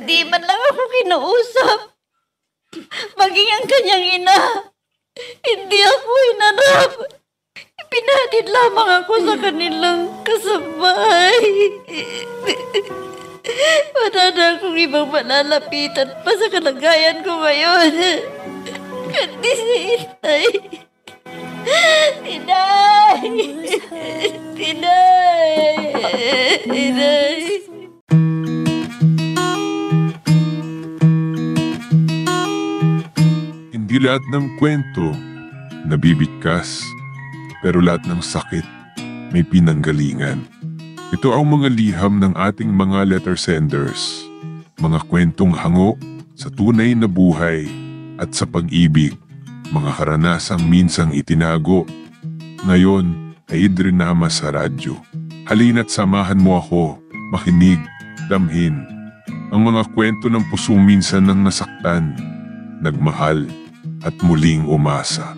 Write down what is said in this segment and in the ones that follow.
Hindi man lang ako kinausap. Maging ang kanyang ina. Hindi ako hinarap. Ipinatid lamang ako sa kanilang kasabay. Wala na akong ibang malalapitan pa sa kalagayan ko ngayon. Kundi si Inay. Inay! Inay! Inay! Hindi lahat ng kwento nabibigkas, pero lahat ng sakit may pinanggalingan. Ito ang mga liham ng ating mga letter senders, mga kwentong hango sa tunay na buhay at sa pag-ibig, mga karanasang minsang itinago, ngayon ay idrinama sa radyo. Halina't samahan mo ako, makinig, damhin, ang mga kwento ng pusong minsan nang nasaktan, nagmahal, at muling umasa.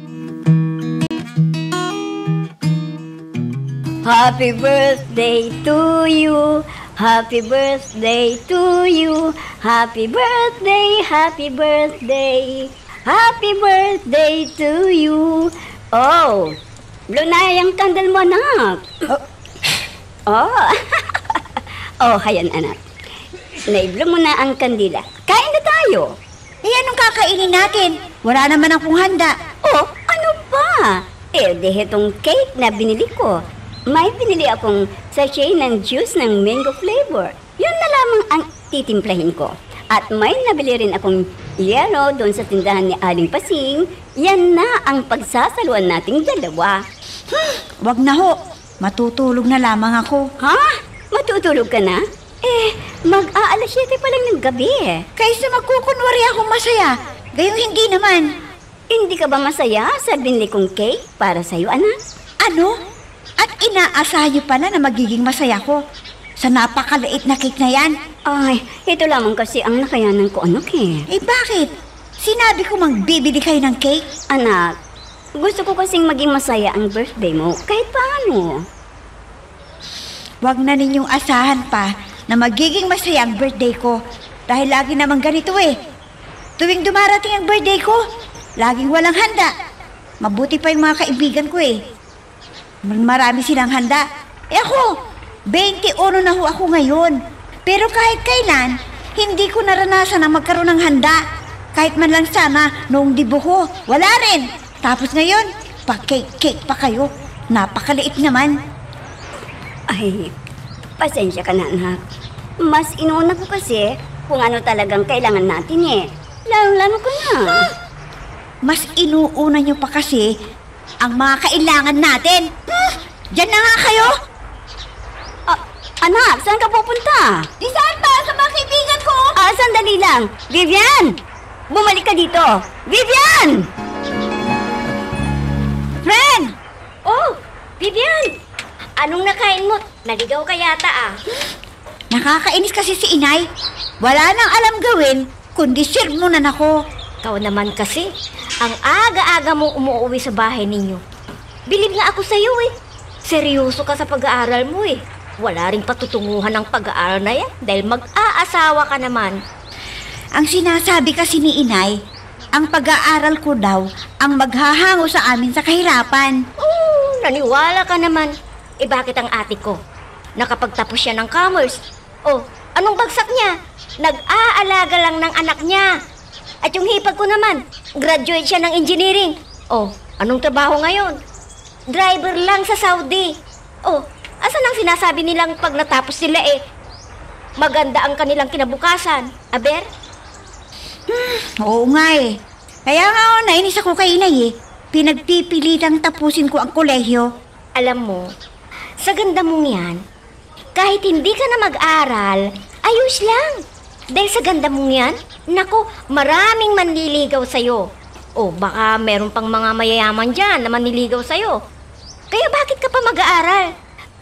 Happy birthday to you. Happy birthday to you. Happy birthday, happy birthday. Happy birthday to you. Oh, lunay ang kandal mo, anak. Oh, oh, hayan, anak. Naiblo mo na ang kandila. Kain na tayo. Eh, anong kakainin natin? Wala naman akong handa. Oh, ano ba? Dehe tong cake na binili ko. May binili akong sachet ng juice ng mango flavor. Yun na lamang ang titimplahin ko. At may nabili rin akong yero doon sa tindahan ni Aling Pasing. Yan na ang pagsasaluan nating dalawa. Wag na ho. Matutulog na lamang ako. Ha? Matutulog ka na? Mag-aalas 7 pa lang ng gabi Kaysa magkukunwari akong masaya. Gayong hindi naman. Hindi ka ba masaya sa binili kong cake para sa'yo, anak? Ano? At inaasayo pala na magiging masaya ko sa napakaliit na cake na yan. Ay, ito lamang kasi ang nakayanan ko, anak Eh bakit? Sinabi ko magbibili kayo ng cake? Anak, gusto ko kasing maging masaya ang birthday mo kahit paano. Wag na ninyong asahan pa na magiging masaya ang birthday ko. Dahil lagi namang ganito Tuwing dumarating ang birthday ko, laging walang handa. Mabuti pa yung mga kaibigan ko Marami silang handa. Ako, 21 na ho ako ngayon. Pero kahit kailan, hindi ko naranasan na magkaroon ng handa. Kahit man lang sana noong dibo ko, wala rin. Tapos ngayon, pa-cake pa kayo. Napakaliit naman. Ay, pasensya ka na, anak. Mas inuuna ko kasi kung ano talagang kailangan natin Lalo-lalo ko na. Mas inuuna nyo pa kasi ang mga kailangan natin. Diyan na nga kayo. Anak, saan ka pupunta? Di saan ba? Sa mga kaibigan ko. Sandali lang. Vivian! Bumalik ka dito. Vivian! Friend! Oh, Vivian! Anong nakain mo? Naligaw ka yata Nakakainis kasi si inay. Wala nang alam gawin, kundi sirmonan ako. Ikaw naman kasi, ang aga-aga mong umuwi sa bahay ninyo. Bilib nga ako sa'yo Seryoso ka sa pag-aaral mo Wala ring patutunguhan ng pag-aaral na yan dahil mag-aasawa ka naman. Ang sinasabi kasi ni inay, ang pag-aaral ko daw ang maghahango sa amin sa kahirapan. Naniwala ka naman. Bakit ang ate ko? Nakapagtapos siya ng commerce. Anong bagsak niya? Nag-aalaga lang ng anak niya. At yung hipag ko naman, graduate siya ng engineering. Anong trabaho ngayon? Driver lang sa Saudi. Asan ang sinasabi nilang pag natapos sila maganda ang kanilang kinabukasan? Aber? Oo nga Kaya nga nainis ako kay inay Pinagpipilitang tapusin ko ang kolehiyo. Alam mo, sa ganda mong yan, kahit hindi ka na mag-aral, ayos lang. Dahil sa ganda mong yan, naku, maraming manliligaw sa'yo. Baka meron pang mga mayayaman dyan na manliligaw sa'yo. Kaya bakit ka pa mag-aaral?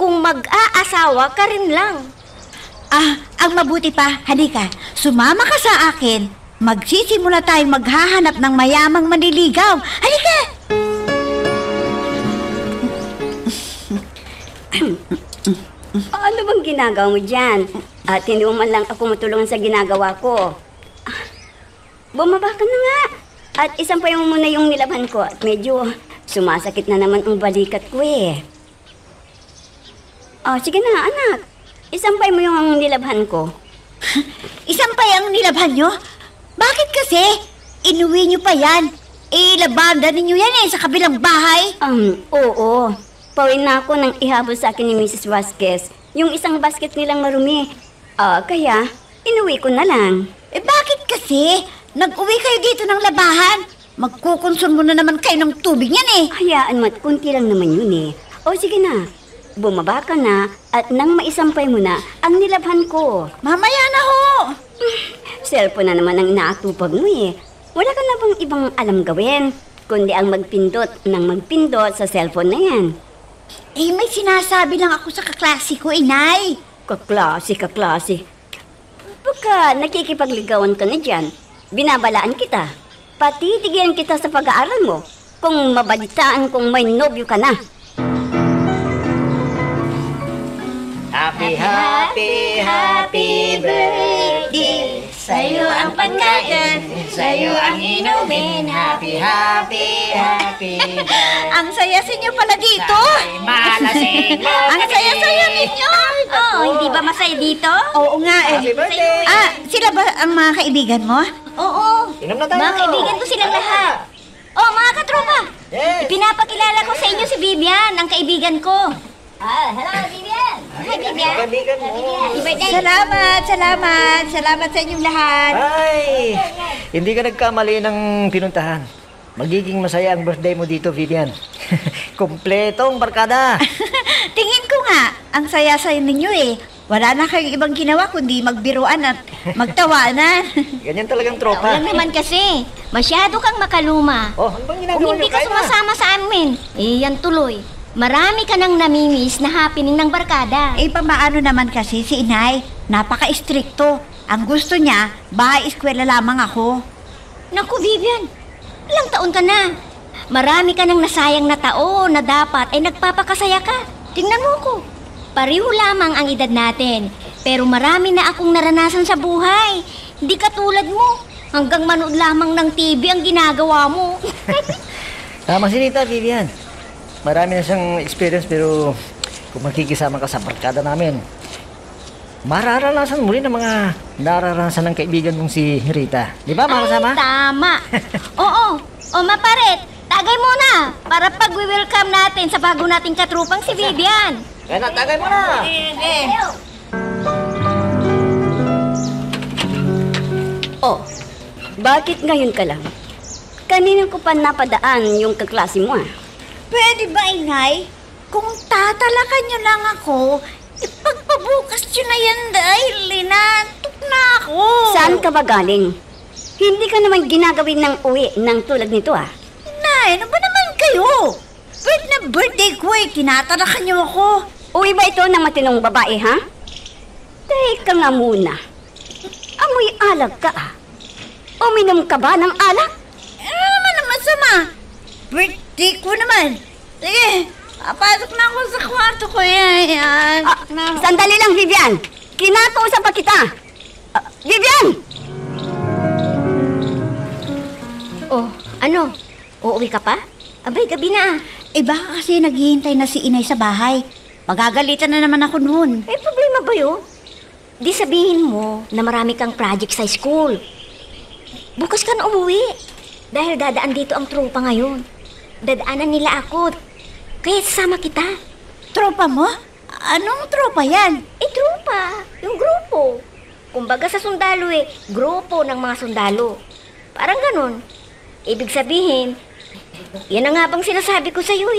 Kung mag-aasawa ka rin lang. Ang mabuti pa, halika, sumama ka sa akin. Magsisimula tayong maghahanap ng mayamang manliligaw. Halika! Ano Ano bang ginagawa mo dyan? At hindi mo man lang ako matulungan sa ginagawa ko. Bumaba ka na nga. At isampay mo muna yung nilaban ko. At medyo sumasakit na naman ang balikat ko eh. Oh, sige na, anak. Isampay mo yung nilabhan ko. Isampay ang nilabhan nyo? Bakit kasi? Inuwi nyo pa yan. Ilabanda ninyo yan sa kabilang bahay. Oo. Pawin na ako nang ihabol sa akin ni Mrs. Vasquez yung isang basket nilang marumi. Kaya, inuwi ko na lang. Bakit kasi? Nag-uwi kayo dito ng labahan. Magkukonsumo na naman kayo ng tubig yan Hayaan mo at kunti lang naman yun O sige na, bumaba ka na at nang maisampay mo na ang nilabhan ko. Mamaya na ho. Cellphone na naman ang inaatupag mo Wala ka na bang ibang alam gawin, kundi ang magpindot sa cellphone na yan? May sinasabi lang ako sa kaklase ko, inay. Kaklase. Baka nakikipagligawan ka na dyan, binabalaan kita. Patitigyan kita sa pag-aaral mo kung mabalitaan kung may nobyo ka na. Happy birthday. Sa'yo ang pagkain, sa'yo ang inumin. Happy birthday. Ang saya sa inyo pala dito. Ay, malasing mo Ang saya-saya ninyo. Hindi ba masaya dito? Oo nga Happy birthday. Sila ba ang mga kaibigan mo? Oo. Inom na tayo. Mga kaibigan ko silang lahat. Mga katropa. Yes. Ipinapakilala ko sa inyo si Vivian, ang kaibigan ko. Hello, Vivian. Hi, Vivian. Kaibigan mo. Happy birthday. Salamat sa inyong lahat. Ay, hindi ka nagkamali ng pinuntahan. Magiging masaya ang birthday mo dito, Vivian. Kompletong barkada. Tingin ko nga, ang saya-saya ninyo Wala na kayong ibang ginawa kundi magbiruan at magtawanan. Ganyan talagang tropa. Wala naman kasi. Masyado kang makaluma. Oh, ano bang Kung ginagawa hindi niyo? ka Kain na. sumasama sa amin, yan tuloy. Marami ka nang namimiss na happening ng barkada. Pamaano naman kasi si inay, napaka-istrikto. Ang gusto niya, bahay-eskwela lamang ako. Naku, Vivian, ilang taon ka na? Marami ka nang nasayang na taon na dapat ay nagpapakasaya ka. Tingnan mo ko. Pareho lamang ang edad natin. Pero marami na akong naranasan sa buhay. Hindi katulad mo. Hanggang manood lamang ng TV ang ginagawa mo. Tama si Rita, Vivian. Marami na siyang experience pero kung makikisama ka sa barkada namin, mararanasan mo rin ang mga nararanasan ng kaibigan mong si Rita. Di ba, mga kasama? Ay, tama. Oo. Maparet, tagay muna para pag-welcome natin sa bago nating katrupang si Vivian. Kaya natagay mo na! Bakit ngayon ka lang? Kanina ko pa napadaan yung kaklase mo Pwede ba, inay? Kung tatalakan niyo lang ako, ipagpabukas niyo na yan dahil linantok na ako. Saan ka ba galing? Hindi ka naman ginagawin ng uwi ng tulad nito Inay, ano ba naman kayo? Pwede na birthday ko tinatalakan niyo ako. Uwi ba ito ng matinong babae, ha? Teka nga muna. Amoy alag ka Uminom ka ba ng alak? Ano naman ang masama? Birthday ko naman. Sige, papasok na ako sa kwarto ko yan. Sandali lang, Vivian. Kinakausap pa kita. Vivian! Ano? Uuwi ka pa? Abay, gabi na. Baka kasi naghihintay na si inay sa bahay. Magagalitan na naman ako noon. Problema ba yun? Di sabihin mo na marami kang project sa school. Bukas ka na umuwi. Dahil dadaan dito ang tropa ngayon. Dadaanan nila ako. Kaya sasama kita. Tropa mo? Anong tropa yan? Tropa. Yung grupo. Kumbaga sa sundalo grupo ng mga sundalo. Parang ganun. Ibig sabihin, yan ang nga bang sinasabi ko sa'yo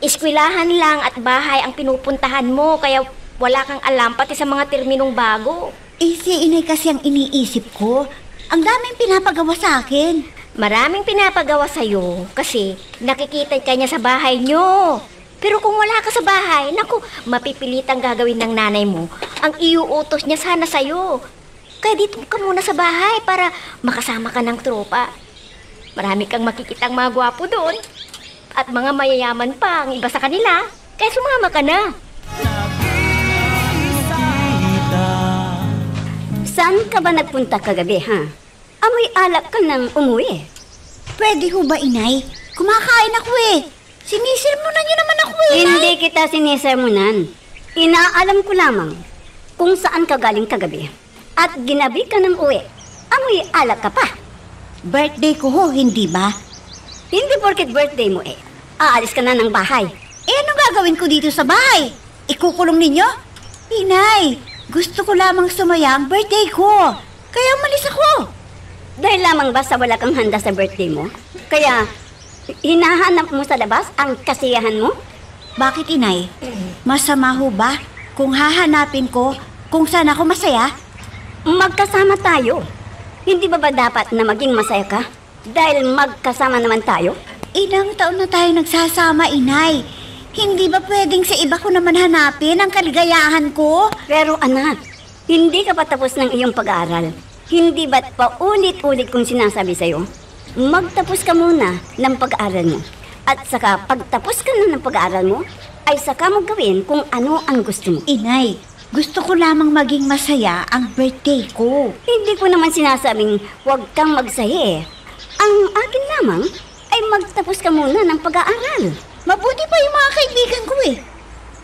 Eskwelahan lang at bahay ang pinupuntahan mo, kaya wala kang alam pati sa mga terminong bago. Si inay kasi ang iniisip ko. Ang daming pinapagawa sa akin. Maraming pinapagawa sa'yo kasi nakikita ka niya sa bahay nyo. Pero kung wala ka sa bahay, naku, mapipilitang gagawin ng nanay mo ang iuutos niya sana sa'yo. Kaya dito ka muna sa bahay para makasama ka ng tropa. Marami kang makikitang mga gwapo doon. At mga mayayaman pa ang iba sa kanila. Kaya sumama ka na. Saan ka ba nagpunta kagabi, ha? Amoy alak ka nang umuwi. Pwede ho ba, inay? Kumakain ako eh. Sinisermonan niyo naman ako eh, inay. Hindi kita sinisermonan. Inaalam ko lamang kung saan ka galing kagabi. At ginabi ka ng uwi. Amoy alak ka pa. Birthday ko ho, hindi ba? Hindi porket birthday mo aalis ka na ng bahay. Eh, ano gagawin ko dito sa bahay? Ikukulong ninyo? Inay, gusto ko lamang sumaya ang birthday ko. Kaya umalis ako. Dahil lamang ba sa wala kang handa sa birthday mo? Kaya hinahanap mo sa labas ang kasiyahan mo? Bakit, inay? Masama ho ba kung hahanapin ko kung saan ako masaya? Magkasama tayo. Hindi ba dapat na maging masaya ka? Dahil magkasama naman tayo? Ilang taon na tayo nagsasama, inay. Hindi ba pwedeng sa iba ko naman hanapin ang kaligayahan ko? Pero anak, hindi ka pa tapos ng iyong pag-aaral. Hindi ba't paulit-ulit kong sinasabi sa'yo? Magtapos ka muna ng pag-aaral mo. At saka pagtapos ka na ng pag-aaral mo, ay saka mo gawin kung ano ang gusto mo. Inay, gusto ko lamang maging masaya ang birthday ko. Hindi ko naman sinasabing huwag kang magsaya. Ang akin lamang ay magtapos ka muna ng pag-aaral. Mabuti pa yung mga kaibigan ko eh.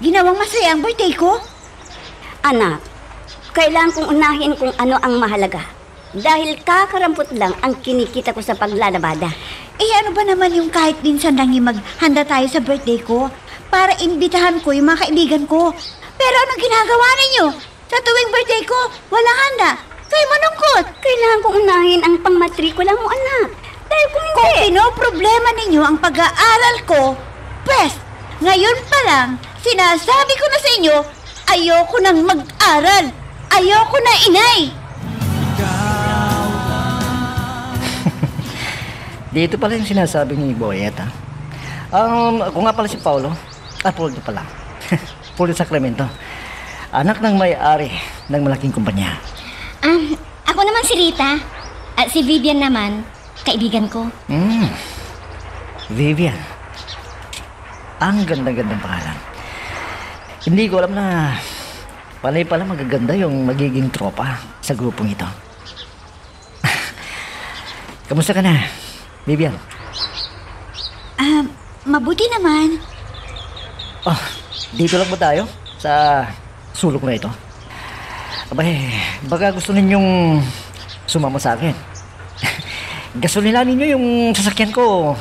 Ginawang masaya ang birthday ko. Anak, kailangan kong unahin kung ano ang mahalaga. Dahil kakarampot lang ang kinikita ko sa paglalabada. Eh ano ba naman yung kahit minsan lang yung maghanda tayo sa birthday ko para imbitahan ko yung mga kaibigan ko. Pero anong ginagawa ninyo? Sa tuwing birthday ko, walang handa. Kayo manungkot. Kailangan kong unahin ang pangmatrikula mo, anak. Dahil kung hindi... Kung pinoproblema ninyo ang pag-aaral ko, pwes, ngayon pa lang, sinasabi ko na sa inyo, ayoko nang mag-aral. Ayoko na, inay. Dito pala yung sinasabi ni Boyet, ha? Ako nga pala si Paulo. Paulo pala. Paulo Sacramento. Anak ng may-ari ng malaking kumpanya. Ako naman si Rita. At si Vivian naman, kaibigan ko. Vivian. Ang ganda-gandang pangalan. Hindi ko alam na panay pala magaganda yung magiging tropa sa grupong ito. Kamusta ka na, Vivian? Mabuti naman. Oh, dito lang ba tayo? Sa sulok na ito? Abay, baka gusto ninyong sumama sa akin. Gasolina ninyo yung sasakyan ko.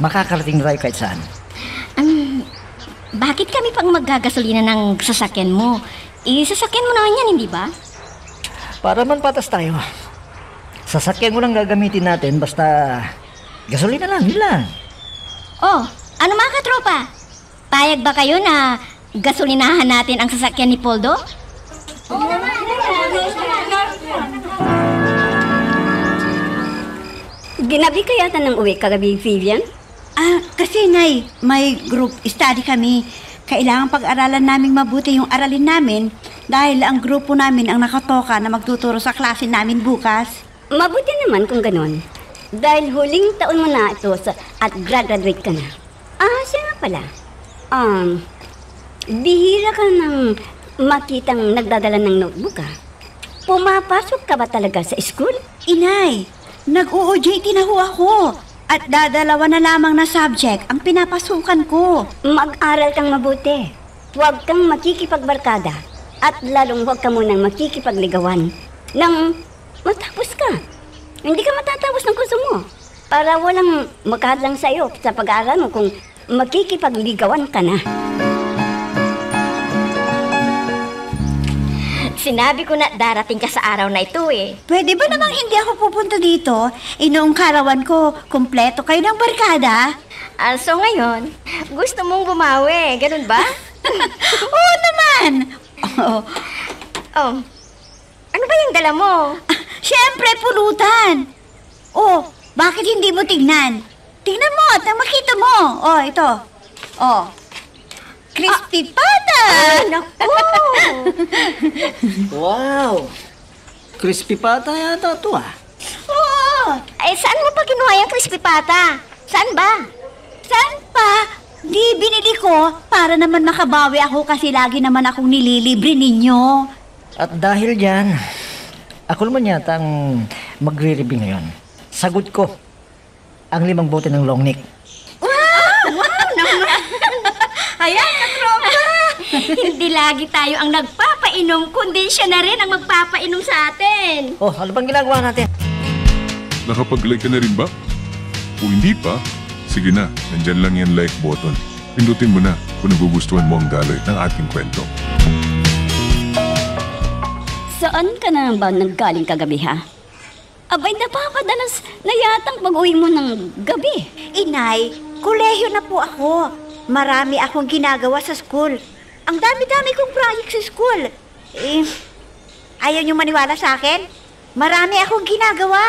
Makakarating tayo kahit saan. Bakit kami pang maggagasolina ng sasakyan mo? Sasakyan mo naman yan, hindi ba? Para man patas tayo. Sasakyan mo lang gagamitin natin basta gasolina lang, yun lang. Oh, ano mga katropa? Payag ba kayo na gasolinahan natin ang sasakyan ni Poldo? Ginabi ka yata ng uwi kagabi, Vivian? Kasi nay, may group study kami. Kailangan pag-aralan naming mabuti yung aralin namin dahil ang grupo namin ang nakatoka na magtuturo sa klase namin bukas. Mabuti naman kung ganon. Dahil huling taon mo na ito at graduate ka na. Siya nga pala. Bihira ka nang makitang nagdadala ng notebook, ha? Pumapasok ka ba talaga sa school? Inay, nag-OJT na ho ako at dadalawa na lamang na subject ang pinapasukan ko. Mag-aral kang mabuti. Huwag kang makikipagbarkada at lalong huwag ka munang makikipagligawan nang matapos ka. Hindi ka matatapos ng gusto mo para walang makahadlang sa'yo sa pag-aaral mo kung makikipagligawan ka na. Sinabi ko na darating ka sa araw na ito eh. Pwede ba namang hindi ako pupunta dito? Noong karawan ko, kumpleto kayo ng barkada? So ngayon, gusto mong bumawi, ganun ba? Oo naman! Oh, ano ba yung dala mo? Siyempre, pulutan! Oh, bakit hindi mo tignan? Tignan mo at makita mo. Oh, ito. Oh, crispy pata! Naku! Wow! Crispy pata yata ito, ah. Oo! Saan mo pa kinuha yung crispy pata? Saan ba? Saan pa? Di binili ko para naman makabawi ako kasi lagi naman akong nililibre ninyo. At dahil dyan, Ako naman yata ang magre-review ngayon. Sagot ko ang 5 bote ng long neck. Ayan, katropa! Hindi lagi tayo ang nagpapainom, kundi siya na rin ang magpapainom sa atin. Oh, ano bang ginagawa natin? Nakapag-like ka na rin ba? Kung hindi pa, sige na, nandyan lang yung like button. Pindutin mo na kung nagugustuhan mo ang daloy ng ating kwento. Saan ka na ba nanggaling kagabi, ha? Abay, napakadalas na yatang pag-uwi mo ng gabi. Inay, kolehiyo na po ako. Marami akong ginagawa sa school. Ang dami-dami kong project sa school. Ayaw niyong maniwala sa akin? Marami akong ginagawa.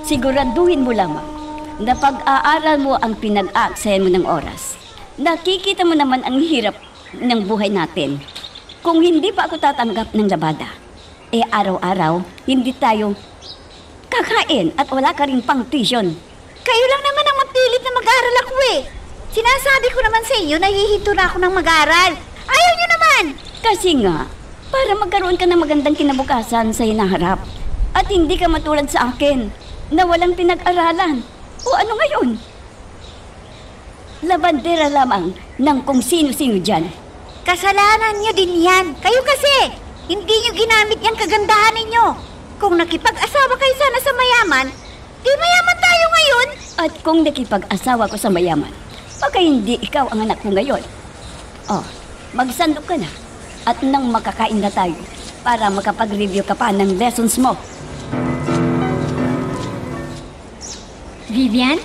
Siguraduhin mo lamang na pag-aaral mo ang pinag-aaksayan mo ng oras. Nakikita mo naman ang hirap ng buhay natin. Kung hindi pa ako tatanggap ng labada, araw-araw, hindi tayo kakain at wala ka rin pang tuition. Kayo lang naman ang mapilit na mag-aaral ako eh. Sinasabi ko naman sa inyo, nahihinto na ako ng mag-aaral. Ayaw niyo naman! Kasi nga, para magkaroon ka ng magandang kinabukasan sa hinaharap. At hindi ka matulad sa akin na walang pinag-aralan. O ano ngayon? Labandera lamang ng kung sino-sino dyan. Kasalanan niyo din yan. Kayo kasi, hindi niyo ginamit yung kagandahan ninyo. Kung nakipag-asawa kayo sana sa mayaman, di mayaman tayo ngayon. At kung nakipag-asawa ko sa mayaman, baka hindi ikaw ang anak ko ngayon. Oh, magsandok ka na. At nang makakain na tayo para makapag-review ka pa ng lessons mo. Vivian,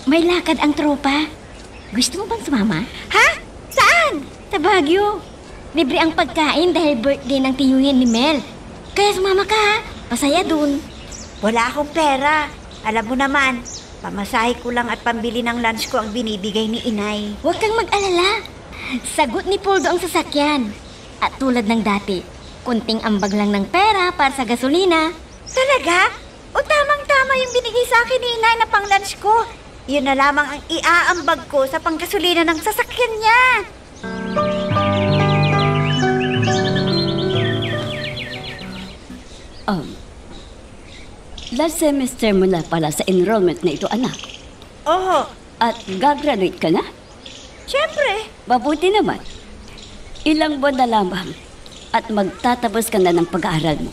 may lakad ang tropa. Gusto mo bang sumama? Ha? Saan? Sa Baguio. Libre ang pagkain dahil birthday ng tiyuhin ni Mel. Kaya sumama ka ha. Masaya dun. Wala akong pera. Alam mo naman, pamasahe ko lang at pambili ng lunch ko ang binibigay ni inay. Huwag kang mag-alala. Sagot ni Poldo ang sasakyan. At tulad ng dati, kunting ambag lang ng pera para sa gasolina. Talaga? O tamang-tama yung binigay sa akin ni inay na pang lunch ko. Yun na lamang ang iaambag ko sa panggasolina ng sasakyan niya. Last semester mo na pala sa enrollment na ito, anak. Oo, At gagraduate ka na? syempre. Mabuti naman. Ilang buwan na lamang at magtatapos ka na ng pag-aaral mo.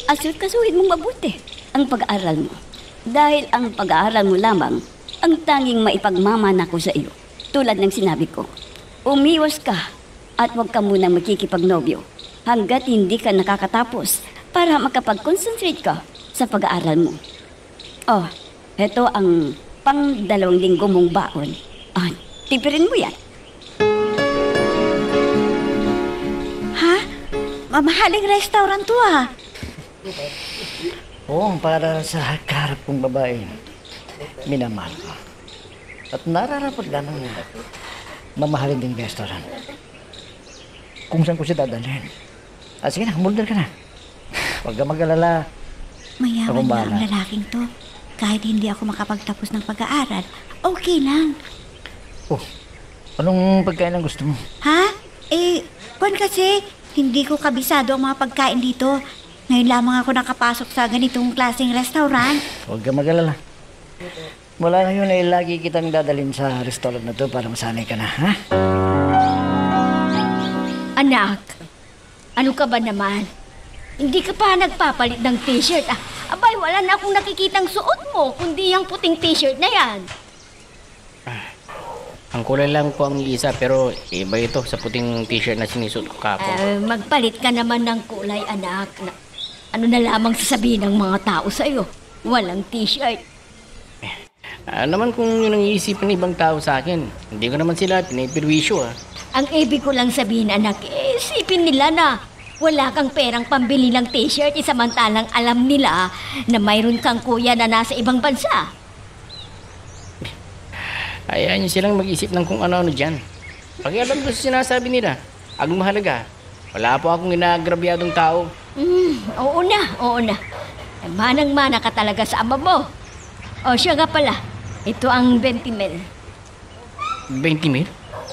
Asikasuhin mong mabuti ang pag-aaral mo. Dahil ang pag-aaral mo lamang ang tanging maipagmamana ko sa iyo. Tulad ng sinabi ko, umiwas ka at huwag ka munang magkikipagnobyo hanggat hindi ka nakakatapos para makapag-concentrate ka sa pag-aaral mo. Oh, heto ang pang 2 linggo mong baon. Tipirin mo yan. Ha? Mamahaling restaurant to ah. Oo, para sa karap kong babae. Minamahal ko. At nararapat lamang na mamahalin din restaurant. Kung saan ko siya dadalhin. Sige na, umorder ka na. Huwag ka mag-alala. Mayaman Ako na bahala. ang lalaking to. Kahit hindi ako makapagtapos ng pag-aaral, okay lang. Oh, anong pagkain ang gusto mo? Ha? Kwan kasi, hindi ko kabisado ang mga pagkain dito. Ngayon lamang ako nakapasok sa ganitong klaseng restaurant. Huwag ka mag-alala. Wala na yun ay lagi kitang dadalhin sa restaurant na to para masanay ka na, ha? Anak, ano ka ba naman? Hindi ka pa nagpapalit ng t-shirt. Abay, wala na akong nakikitang suot mo, kundi yung puting t-shirt na yan. Ang kulay lang po ang isa pero iba ito sa puting t-shirt na sinisot ko kapon. Magpalit ka naman ng kulay, anak. Ano na lamang sasabihin ng mga tao sa'yo? Walang t-shirt. Naman kung yun ang iisipin ng ibang tao sa akin, hindi ko naman sila pinipirwisyo. Ang ibig ko lang sabihin, anak, isipin nila na wala kang perang pambili ng t-shirt, samantalang alam nila na mayroon kang kuya na nasa ibang bansa. Hayaan niyo silang mag-isip ng kung ano-ano dyan. Pakialam ko sa sinasabi nila, ang mahalaga, wala po akong inaagrabyadong tao. Oo na. Manang-mana ka talaga sa ama mo. O siya nga pala, ito ang 20 mil. 20 mil?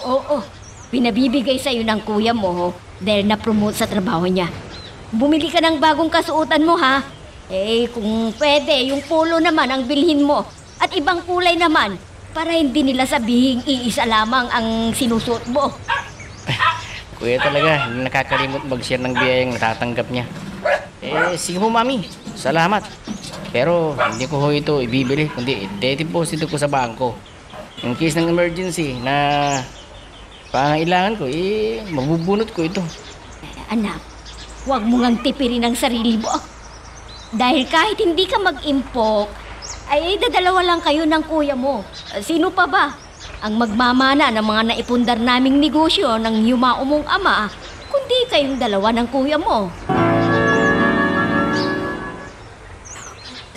Oo, pinabibigay sa'yo ng kuya mo dahil na-promote sa trabaho niya. bumili ka ng bagong kasuotan mo, ha? Eh, kung pwede, yung polo naman ang bilhin mo. At ibang kulay naman, para hindi nila sabihing iisa lamang ang sinusuot mo. Kuya talaga, hindi nakakalimot mag-share ng biyayang natatanggap niya. Sige po, Mami. Salamat. Pero hindi ko ho ito ibibili, kundi i-deposit ko sa bangko. In case ng emergency na pangailangan ko, mabubunot ko ito. Anak, huwag mo ngang tipirin ang sarili mo. Dahil kahit hindi ka mag-impok, ay dadalawa lang kayo ng kuya mo. Sino pa ba ang magmamana ng mga naipundar naming negosyo ng yumao mong ama, kundi kayong dalawa ng kuya mo?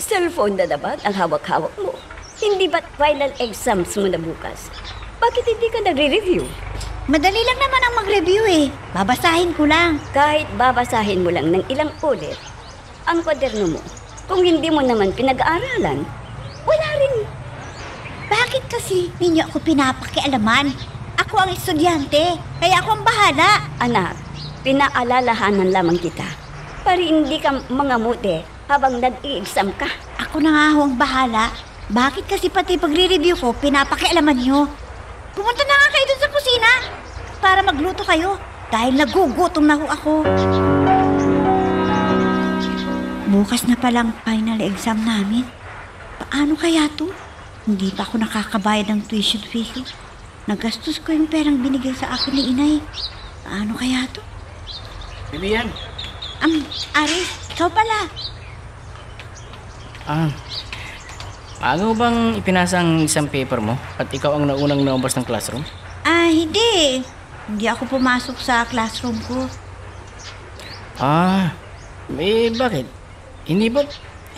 Cellphone na naman ang hawak-hawak mo. Hindi ba't final exams mo na bukas? Bakit hindi ka nagre-review? Madali lang naman ang mag-review eh. Babasahin ko lang. Kahit babasahin mo lang ng ilang ulit ang kwaderno mo, kung hindi mo naman pinag-aaralan, wala rin. Bakit kasi ninyo ako pinapakialaman? Ako ang estudyante, kaya ako ang bahala. Anak, pinaalalahanan lamang kita para hindi ka mangamuti habang nag-i-exam ka. Ako na nga ho ang bahala. Bakit kasi pati pagre-review ko, pinapakialaman nyo? Pumunta na nga kayo dun sa kusina para magluto kayo dahil nagugutom na ho ako. Bukas na palang final exam namin. Paano kaya to? Hindi pa ako nakakabayad ng tuition fee ko. Nagastos ko yung perang binigay sa akin ni inay. Paano kaya to? Bibian. Aris, ikaw pala. Ano bang ipinasa ang isang paper mo at ikaw ang naunang naubos ng classroom? Hindi. Hindi ako pumasok sa classroom ko. Bakit? Hindi ba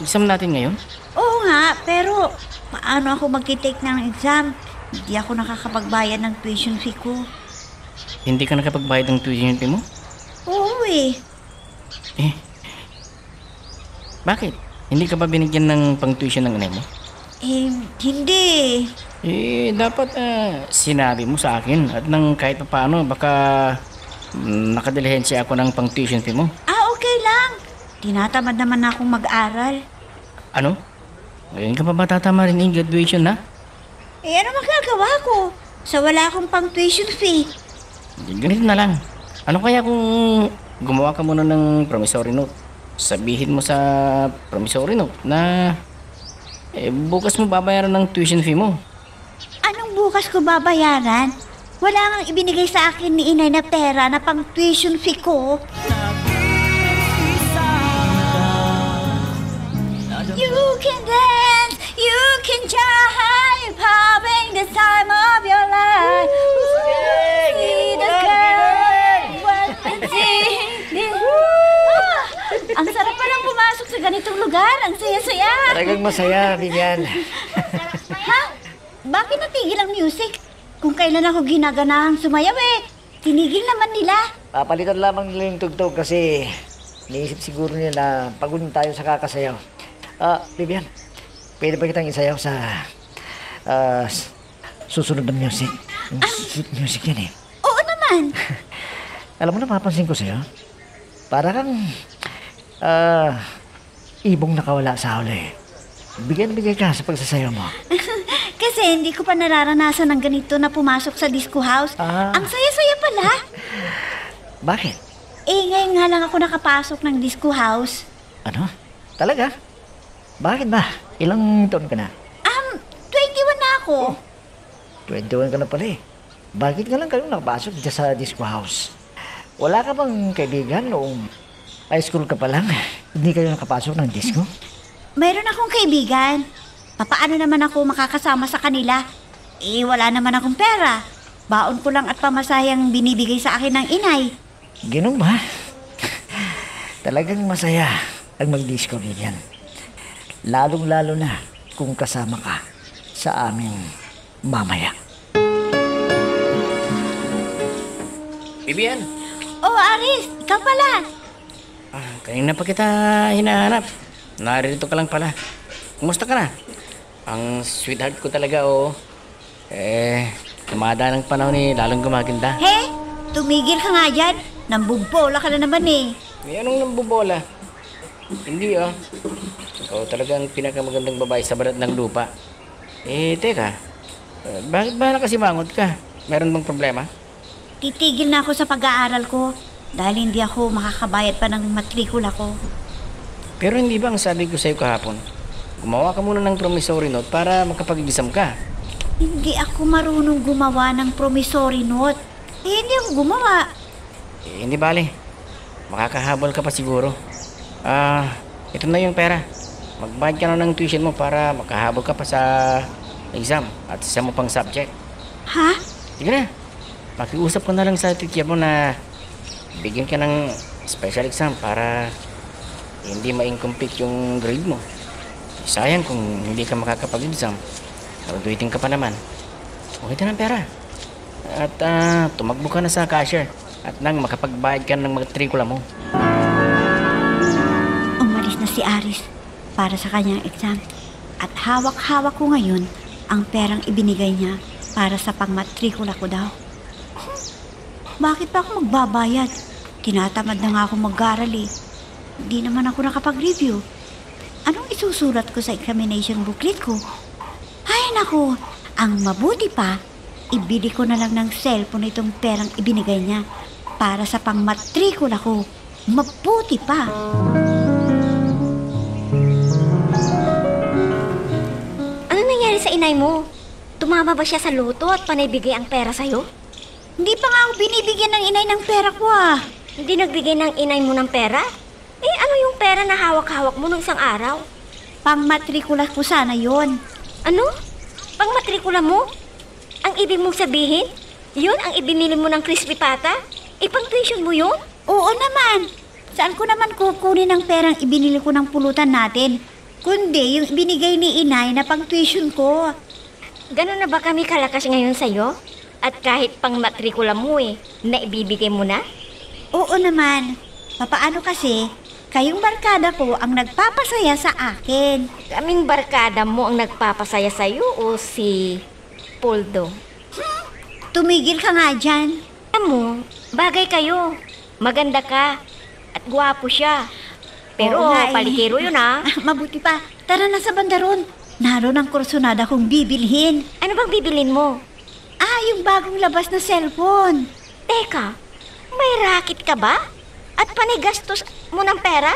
exam natin ngayon? Oo nga, pero paano ako magtitake ng exam? Hindi ako nakakapagbayad ng tuition fee ko. Hindi ka nakapagbayad ng tuition fee mo? Oo eh. Bakit? Hindi ka ba binigyan ng pang-tuition ng inay mo? Hindi. Dapat sinabi mo sa akin at nang kahit paano baka nakadilihensya ako ng pang-tuition fee mo. Okay lang. Tinatamad naman akong mag-aral. Ano? Ngayon ka pa ba tatama rin yung graduation na? Ano magagawa ko? Sa wala akong pang tuition fee. Ganito na lang. Ano kaya kung gumawa ka muna ng promissory note? Sabihin mo sa promissory note na bukas mo babayaran ng tuition fee mo. Anong bukas ko babayaran? Wala ngang ibinigay sa akin ni inay na pera na pang tuition fee ko. You can dance, you can jive, having the time of your life. See the girl, what a thing. Ang sarap palang pumasok sa ganitong lugar. Ang saya-saya. Talagang masaya, Vivian. Ha? Bakit natigil ang music? Kung kailan ako ginaganahang sumayaw tinigil naman nila. Papalitan lamang nila yung tugtog kasi naisip siguro nila na pagod tayo sa kakasayaw. Vivian, pwede ba kitang isayaw sa susunod na music? Sweet music yan eh. Oo naman. Alam mo, napapansin ko sa'yo. Para kang ibong nakawala sa huli. Bigyan ka sa pagsasayaw mo. Kasi hindi ko pa nararanasan ng ganito na pumasok sa disco house. Ang saya-saya pala. Bakit? Ngayon nga lang ako nakapasok ng disco house. Ano? Talaga? Bakit ba? Ilang taon ka na? 21 na ako. 21 ka na pala eh. Bakit nga lang kayo nakapasok dyan sa disco house? Wala ka bang kaibigan noong high school ka pa lang? Hindi kayo nakapasok ng disco? Mayroon akong kaibigan. Papaano naman ako makakasama sa kanila? Wala naman akong pera. Baon ko lang at pamasayang binibigay sa akin ng inay. Ganun ba? Talagang masaya ang mag-disco, Vivian. Lalong-lalo na kung kasama ka sa aming mamaya. Bibian! Aris, ikaw pala. Kanina pa kita hinahanap. Naririto ka lang pala. Kumusta ka na? Ang sweetheart ko talaga, Tumada ng panahon lalong gumaganda. Tumigil ka nga dyan. Nambugbola ka na naman eh. May anong nambubola? Hindi ah. Ikaw talaga ang pinakamagandang babae sa balat ng lupa. Teka. Bakit ba nakasimangot ka? Meron bang problema? Titigil na ako sa pag-aaral ko dahil hindi ako makakabayad pa ng matrikula ko. Pero hindi ba ang sabi ko sa'yo kahapon? Gumawa ka muna ng promissory note para makapag-exam ka. Hindi ako marunong gumawa ng promissory note. Hindi ako gumawa. Hindi bale. Makakahabol ka pa siguro. Ito na yung pera. Magbayad ka na ng tuition mo para makahabol ka pa sa exam at isa mo pang subject. Ha? Sige na. Makiusap ko na lang sa teacher mo na bigyan ka ng special exam para hindi ma-incomplete yung grade mo. Sayang kung hindi ka makakapag-exam. Graduating ka pa naman. Okay na ng pera. At tumakbo ka na sa cashier at nang makapagbayad ka ng matrikula mo. Umalis na si Aris para sa kanyang exam. At hawak-hawak ko ngayon ang perang ibinigay niya para sa pangmatrikula ko daw. Bakit pa ako magbabayad? Tinatamad na nga ako mag-aral eh. Hindi naman ako nakapag-review. Anong isusulat ko sa examination booklet ko? Ay naku, ang mabuti pa, ibili ko na lang ng cellphone itong perang ibinigay niya para sa pangmatrikula ko. Mabuti pa. Ano nangyari sa inay mo? Tumama ba siya sa loto at panaybigay ang pera sa'yo? Hindi pa nga ako binibigyan ng inay ng pera ko ah. Hindi nagbigay ng inay mo ng pera? Ano yung pera na hawak-hawak mo nung isang araw? Pangmatrikula ko sana yon. Ano? Pangmatrikula mo? Ang ibig mong sabihin? Yun ang ibinili mo ng crispy pata? Ipang-tuition mo yun? Oo naman. Saan ko naman kukunin ang perang ibinili ko ng pulutan natin? Kundi yung binigay ni inay na pang-tuition ko. Ganun na ba kami kalakas ngayon sa'yo? At kahit pang-matrikula mo na ibibigay mo na? Oo naman. Papaano kasi, kayong barkada ko ang nagpapasaya sa akin. Kaming barkada mo ang nagpapasaya sa'yo o si Poldo? Tumigil ka nga dyan. Alam mo, bagay kayo. Maganda ka. At gwapo siya. Pero Oo nga eh. palikiro yun Mabuti pa, tara na sa bandaron. Naroon ang kursunada kong bibilhin. Ano bang bibilin mo? Yung bagong labas na cellphone. Teka, may racket ka ba? At panigastos mo ng pera?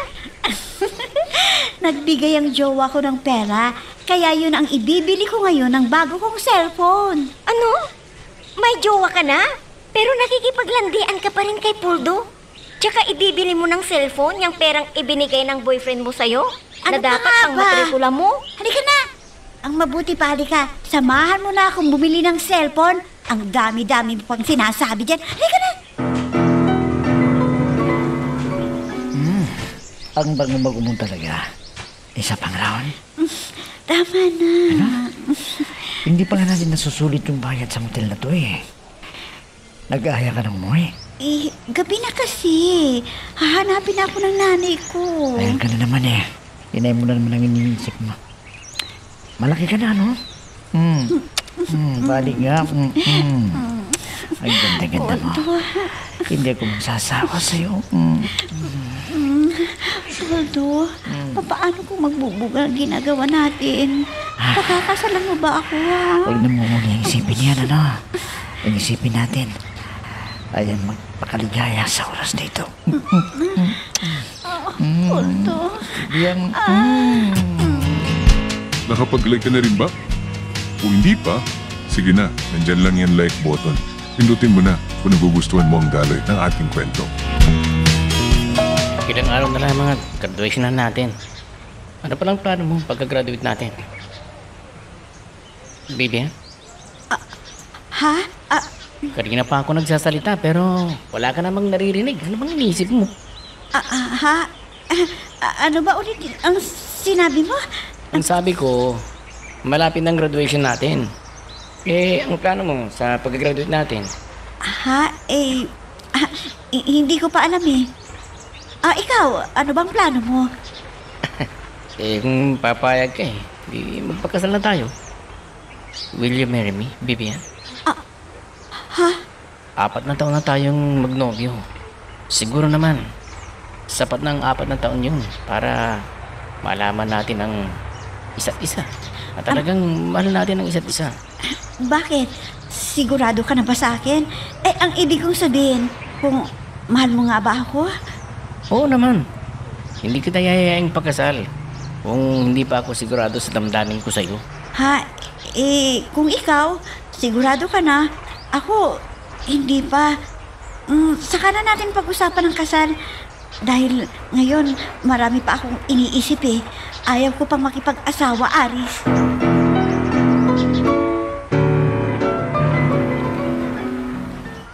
Nagbigay ang jowa ko ng pera, kaya yun ang ibibili ko ngayon ng bago kong cellphone. Ano? May jowa ka na? Pero nakikipaglandian ka pa rin kay Poldo? Tsaka ibibili mo ng cellphone yung perang ibinigay ng boyfriend mo sa'yo? Ano na pa dapat nga ang ba? matrikula mo? Halika na! Ang mabuti pa, halika. Samahan mo na akong bumili ng cellphone. Ang dami-dami mo pang sinasabi dyan. Halika na! Ang bango-bango mo talaga. Isa pang round. Tama na. Hindi pa nga natin nasusulit yung bayad sa motel na to eh. Nag-aaya ka ng umuwi. Gabi na kasi. Hahanapin ako ng nanay ko. Ayan ka na naman eh. Inay mo na naman ang iniisip mo. Malaki ka na, no? Balik nga. Ang ganda-ganda mo. Hindi ako magsasawa sa'yo. Poldo, paano kung magbubuga ang ginagawa natin? Pakakasalan mo ba ako, ha? Huwag na mo muna isipin yan, ano? Ang isipin natin. Ayan, magpakaligaya sa oras na ito. Poldo. Yan. Nakapag-like ka na rin ba? Kung hindi pa, sige na, nandyan lang yan like button. Pindutin mo na kung nagugustuhan mo ang daloy ng ating kwento. Ilang araw na lang mga graduation na natin. Ano palang plano mo pagka-graduate natin? Baby, Ha? kanina pa ako nagsasalita pero wala ka namang naririnig. Ano bang iniisip mo? Ano ba ulit ang sinabi mo? Ang sabi ko, malapit ng graduation natin. Ang plano mo sa pagka-graduate natin? Hindi ko pa alam eh. Ikaw, ano bang plano mo? Kung papayag ka di magpakasal na tayo. Will you marry me, Vivian? 4 na taon na tayong magnobyo. Siguro naman, sapat ng 4 na taon yun para malaman natin ang isa't isa. At talagang mahal natin ang isa't isa. Bakit? Sigurado ka na ba sa akin? Ang ibig kong sabihin, kung mahal mo nga ba ako? Oo naman. Hindi kita yayayaing pagkasal kung hindi pa ako sigurado sa damdamin ko sa'yo. Ha? Kung ikaw, sigurado ka na, ako, hindi pa. Saka na natin pag-usapan ng kasal. Dahil ngayon, marami pa akong iniisip eh. Ayaw ko pang makipag-asawa, Aris.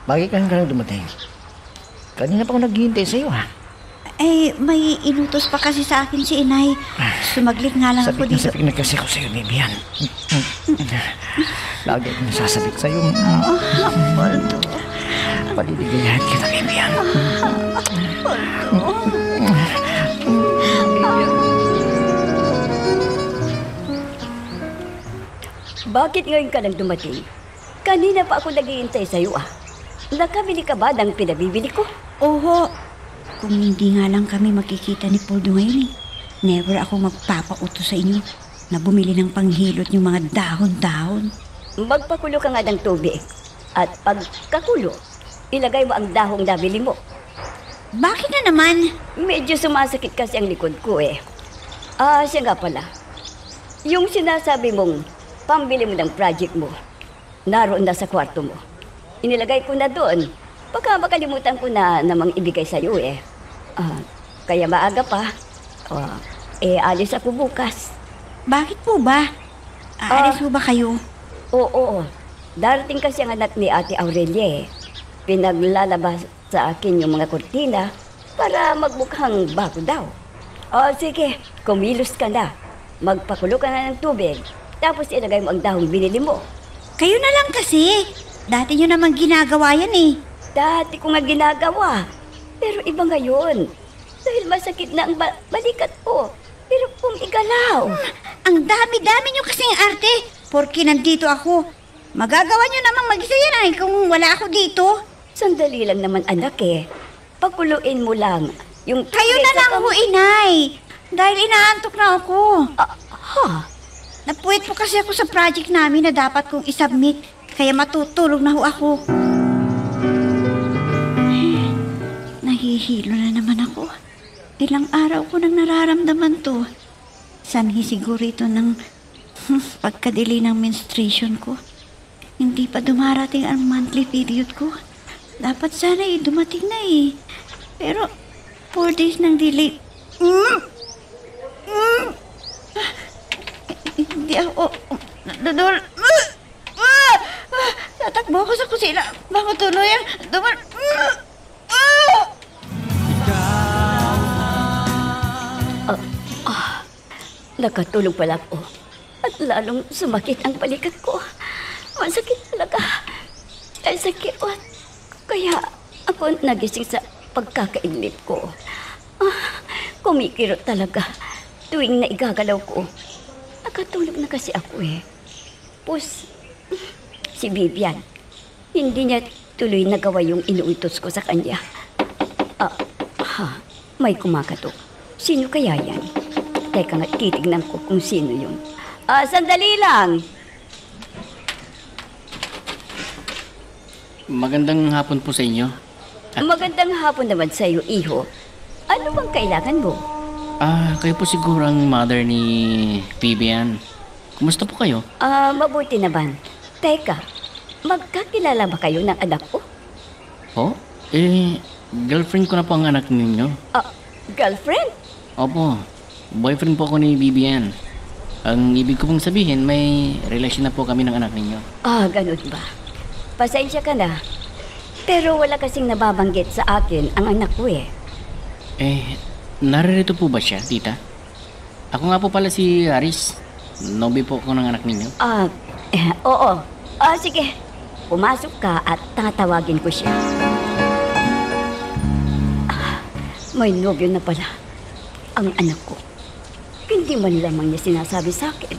Bakit ka lang dumating? Kanina pa ako naghihintay sa'yo, ha? May inutos pa kasi sa akin si Inay. Sumaglit nga lang ako dito. Sabik na kasi ako sa'yo, Bibian. Lagi akong nasasabik sa'yo. Poldo. Paliligayahan kita, Bibian. Bakit ngayon ka lang dumating? Kanina pa ako naghihintay sa'yo Nakabili ka ba ng pinabibili ko? Oho. Kung hindi nga lang kami makikita ni Poldo ngayon never ako magpapauto sa inyo na bumili ng panghilot yung mga dahon-dahon. Magpakulo ka nga ng tubig. At pagkakulo, ilagay mo ang dahong nabili mo. Bakit na naman? Medyo sumasakit kasi ang likod ko siya nga pala. Yung sinasabi mong pambili mo ng project mo, naroon na sa kwarto mo. Inilagay ko na doon. Baka makalimutan ko na namang ibigay sa'yo kaya maaga pa. Alis ako bukas. Bakit po ba? Aalis po ba kayo? Oo. Darating kasi ang anak ni Ate Aurelia Pinaglalabas sa akin yung mga kortina para magmukhang bago daw. Sige, kumilos ka na. Magpakulo ka na ng tubig. Tapos ilagay mo ang dahong binili mo. Kayo na lang kasi. Dati nyo naman ginagawa yan eh. Dati ko nga ginagawa. Pero iba ngayon. Dahil masakit na ang balikat ko. Pero igalaw. Ang dami-dami nyo kasing arte. Porke nandito ako. Magagawa nyo namang mag-isa yan ay kung wala ako dito. Sandali lang naman anak Pakuluin mo lang. Yung Kayo na lang ho, Inay. Dahil inaantok na ako. Napuwit po kasi ako sa project namin na dapat kong isubmit. Kaya matutulog na ho ako. Nahihilo na naman ako. Ilang araw ko nang nararamdaman to. Sanhi siguro ito ng pagkadili ng menstruation ko. Hindi pa dumarating ang monthly period ko. Dapat sana dumating na Pero 4 days nang delay. Hindi ako dadol. Tatakbo ako sa kusina. Baka tuloy ang dumal. Nakatulog pala ako. At lalong sumakit ang balikat ko. Masakit talaga. Ay sakit. Kaya ako nagising sa pagkakainlip ko. Kumikirot talaga. Tuwing naigagalaw ko. Nakatulog na kasi ako Pus, si Vivian, hindi niya tuloy nagawa yung inuutos ko sa kanya. May kumakatok. Sino kaya yan? Teka nga, titignan ko kung sino yun. Sandali lang! Magandang hapon po sa inyo. Magandang hapon naman sa iyo, iho. Ano bang kailangan mo? Kayo po siguro ang mother ni Vivian. Kumusta po kayo? Mabuti naman. Teka, magkakilala ba kayo ng anak ko? Girlfriend ko na po ang anak ninyo. Girlfriend? Opo, boyfriend po ako ni Vivian. Ang ibig ko pong sabihin, may relasyon na po kami ng anak ninyo. Ganun ba? Pasensya ka na. Pero wala kasing nababanggit sa akin ang anak ko Naririto po ba siya, tita? Ako nga po pala si Haris. Nobi po ako ng anak ninyo. Oo. Sige. Pumasok ka at tatawagin ko siya. May nobyo na pala ang anak ko. Hindi man lamang niya sinasabi sa akin.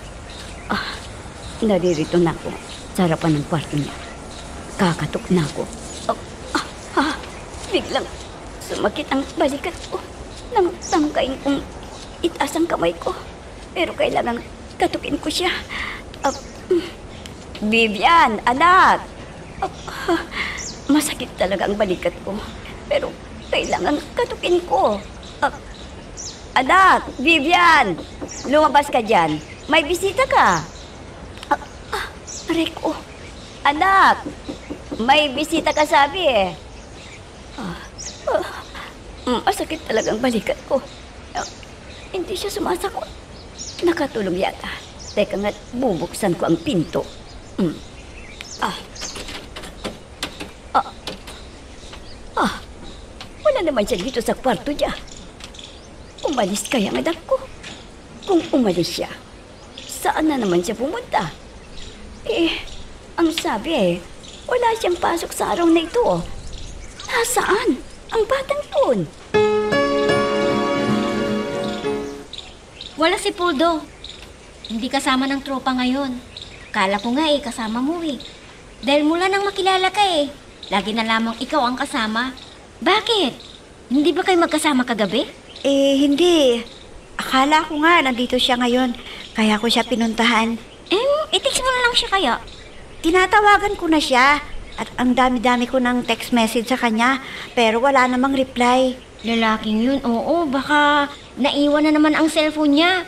Naririto na ako sa harapan ng kwarto niya. Kakatok na ako. Biglang sumakit ang balikat ko. nang tangkain kong itaas ang kamay ko. Pero kailangan katukin ko siya. Vivian, anak! Masakit talaga ang balikat ko. Pero kailangan katukin ko. Anak, Vivian! Lumabas ka dyan. May bisita ka. Rico, anak! May bisita ka sabi eh. Masakit talagang balikat ko. Hindi siya sumasagot. Nakatulog yata. Teka nga, bubuksan ko ang pinto. Wala naman siya dito sa kwarto niya. Umalis kaya ang anak ko. Kung umalis siya, saan na naman siya pumunta? Ang sabi wala siyang pasok sa araw na ito. Nasaan ang batang yun? Wala si Puldo. Hindi kasama ng tropa ngayon. Kala ko nga kasama mo Dahil mula nang makilala ka lagi na lamang ikaw ang kasama. Bakit? Hindi ba kayo magkasama kagabi? Hindi. Akala ko nga nandito siya ngayon. Kaya ko siya pinuntahan. I-text mo na lang siya kaya. Tinatawagan ko na siya. At ang dami-dami ko ng text message sa kanya. Pero wala namang reply. Lalaking yun, oo. Baka naiwan na naman ang cellphone niya.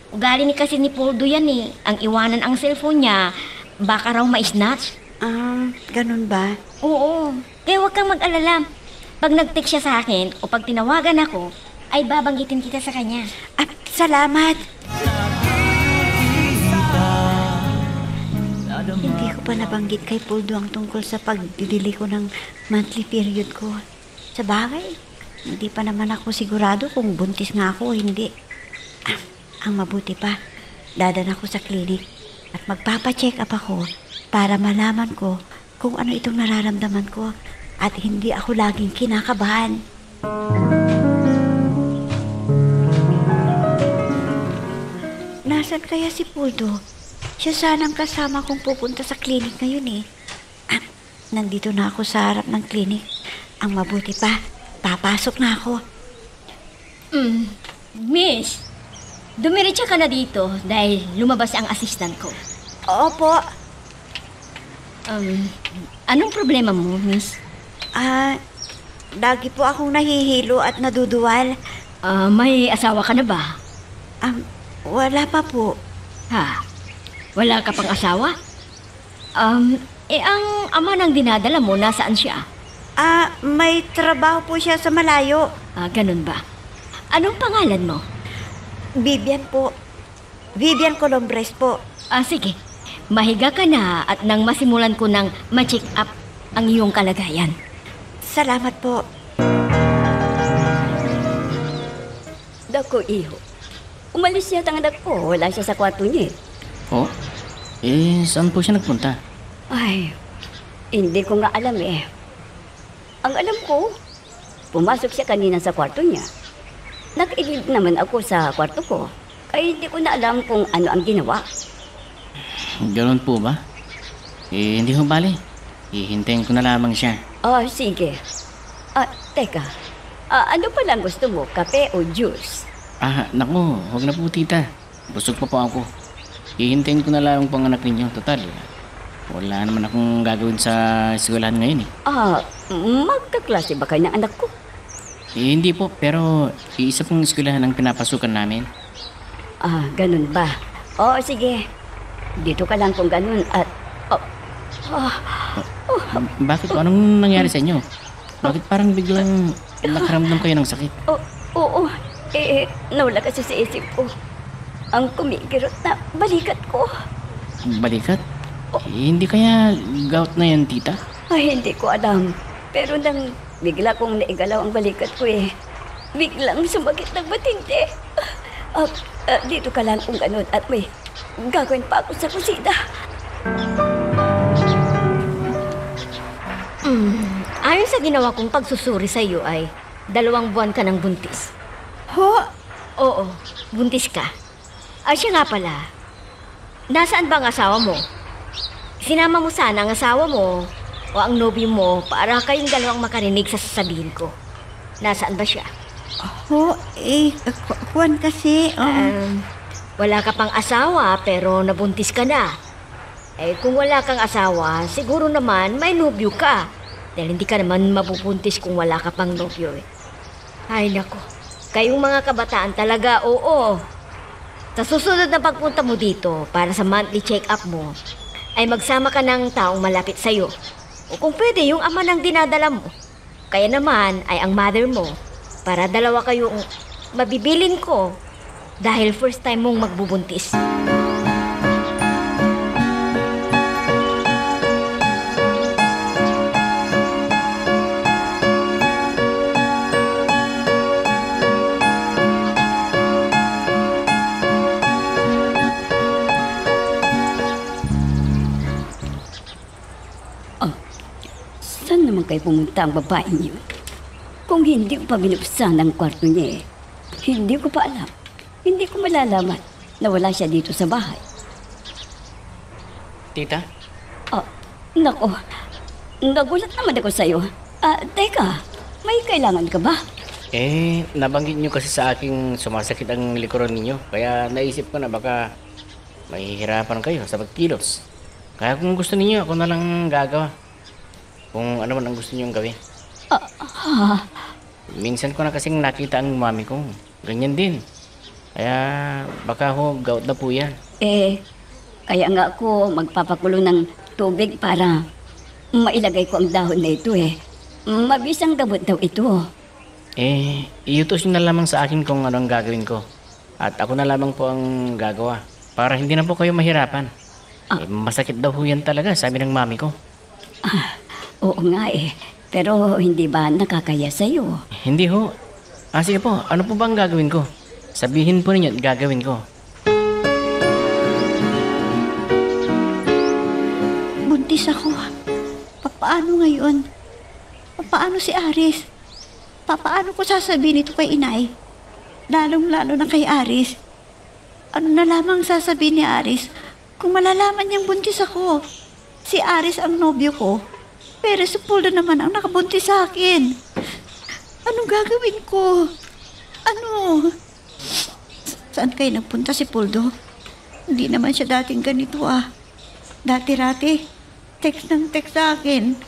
Ugali ni kasi ni Puldo yan Ang iwanan ang cellphone niya, baka raw ma-snatch. Ganun ba? Oo. Kaya huwag kang mag-alala. Pag nag-text siya sa akin o pag tinawagan ako, ay babanggitin kita sa kanya. Salamat. Hindi ko pa nabanggit kay Puldo ang tungkol sa pagdidili ko ng monthly period ko. Sa bagay, hindi pa naman ako sigurado kung buntis nga ako o hindi. Ang mabuti pa, dadan ako sa klinik at magpapacheck up ako para malaman ko kung ano itong nararamdaman ko at hindi ako laging kinakabahan. Nasaan kaya si Puldo? Siya sanang kasama kong pupunta sa klinik ngayon Nandito na ako sa harap ng klinik. Ang mabuti pa, papasok na ako. Miss, dumiretsa ka na dito dahil lumabas ang assistant ko. Opo. Anong problema mo, miss? Lagi po akong nahihilo at naduduwal. May asawa ka na ba? Wala pa po. Ha? Wala ka pang asawa? Ang ama ng dinadala mo, nasaan siya? May trabaho po siya sa malayo. Ganun ba? Anong pangalan mo? Vivian po. Vivian Colombres po. Sige. Mahiga ka na at nang masimulan ko ng ma-check up ang iyong kalagayan. Salamat po. Dako, iho. Umalis yata ang anak ko. Wala siya sa kwarto niya. Oh? Saan po siya nagpunta? Ay, hindi ko nga alam Ang alam ko, pumasok siya kanina sa kwarto niya. Nag-ilib naman ako sa kwarto ko. Ay hindi ko na alam kung ano ang ginawa. Ganoon po ba? Hindi ko bali. Hihintayin ko na lamang siya. Sige. Teka. Ano palang gusto mo? Kape o juice? Naku, huwag na po tita. Busog pa po ako. Hihintayin ko na lang pang anak ninyo. Total, wala naman akong gagawin sa eskwelahan ngayon Magkaklase ba kayo ng anak ko? Hindi po, pero iisa pong eskwelahan ang pinapasukan namin. Ganun ba? Sige. Dito ka lang kung ganun at... Bakit po? Anong nangyari sa inyo? Bakit parang biglang nakaramdam kayo ng sakit? Oo. Nawala kasi sa isip ko. Ang kumikirot na balikat ko. Balikat? Hindi kaya gout na yan, tita? Hindi ko alam. Pero nang bigla kong naigalaw ang balikat ko biglang sumakit ng matindi. Dito ka lang kung ganun at may gagawin pa ako sa kusina. Ayon sa ginawa kong pagsusuri sa iyo ay 2 buwan ka ng buntis. Ho? Oo, buntis ka. Siya nga pala. Nasaan ba ang asawa mo? Sinama mo sana ang asawa mo o ang nobyo mo para kayong dalawang makarinig sa sasabihin ko. Nasaan ba siya? Ho, kuwan kasi, Wala ka pang asawa pero nabuntis ka na. Kung wala kang asawa, siguro naman may nobyo ka. Dahil hindi ka naman mabubuntis kung wala ka pang nobyo eh. Ay nako, kayong mga kabataan talaga, oo. Sa susunod na pagpunta mo dito para sa monthly check-up mo, ay magsama ka ng taong malapit sa'yo. O kung pwede, yung ama ng dinadala mo. Kaya naman ay ang mother mo para dalawa kayong mabibilin ko dahil first time mong magbubuntis. Saan naman kayo pumunta ang babae niyo? Kung hindi ko pa binuksan ang kwarto niya hindi ko pa alam. Hindi ko malalaman na wala siya dito sa bahay. Tita? Nako, nagulat naman ako sa'yo. Teka, may kailangan ka ba? Nabanggit nyo kasi sa aking sumasakit ang likuran ninyo. Kaya naisip ko na baka mahihirapan kayo sa pagkilos. Kaya kung gusto ninyo, ako na lang gagawa. Kung ano man ang gusto niyo gawin. Minsan ko na kasing nakita ang mami ko. Ganyan din. Kaya baka gout na po yan. Kaya nga ako magpapakulo ng tubig para mailagay ko ang dahon na ito Mabisang gamot daw ito. Iutos nyo na lamang sa akin kung ano ang gagawin ko. At ako na lamang po ang gagawa. Para hindi na po kayo mahirapan. Masakit daw ho yan talaga, sabi ng mami ko. Oo nga pero hindi ba nakakaya sa'yo? Hindi ho. Sige po, ano po ba ang gagawin ko? Sabihin po ninyo at gagawin ko. buntis ako. Paano ngayon? Paano si Aris? Paano ko sasabihin ito kay inay? Lalong-lalo na kay Aris. Ano na lamang sasabihin ni Aris kung malalaman niyang buntis ako? Si Aris ang nobyo ko, pero si Poldo naman ang nakabuntis sa akin. Anong gagawin ko? Ano? Saan kayo nagpunta si Poldo? Hindi naman siya dating ganito Dati-rati, text ng text sa akin.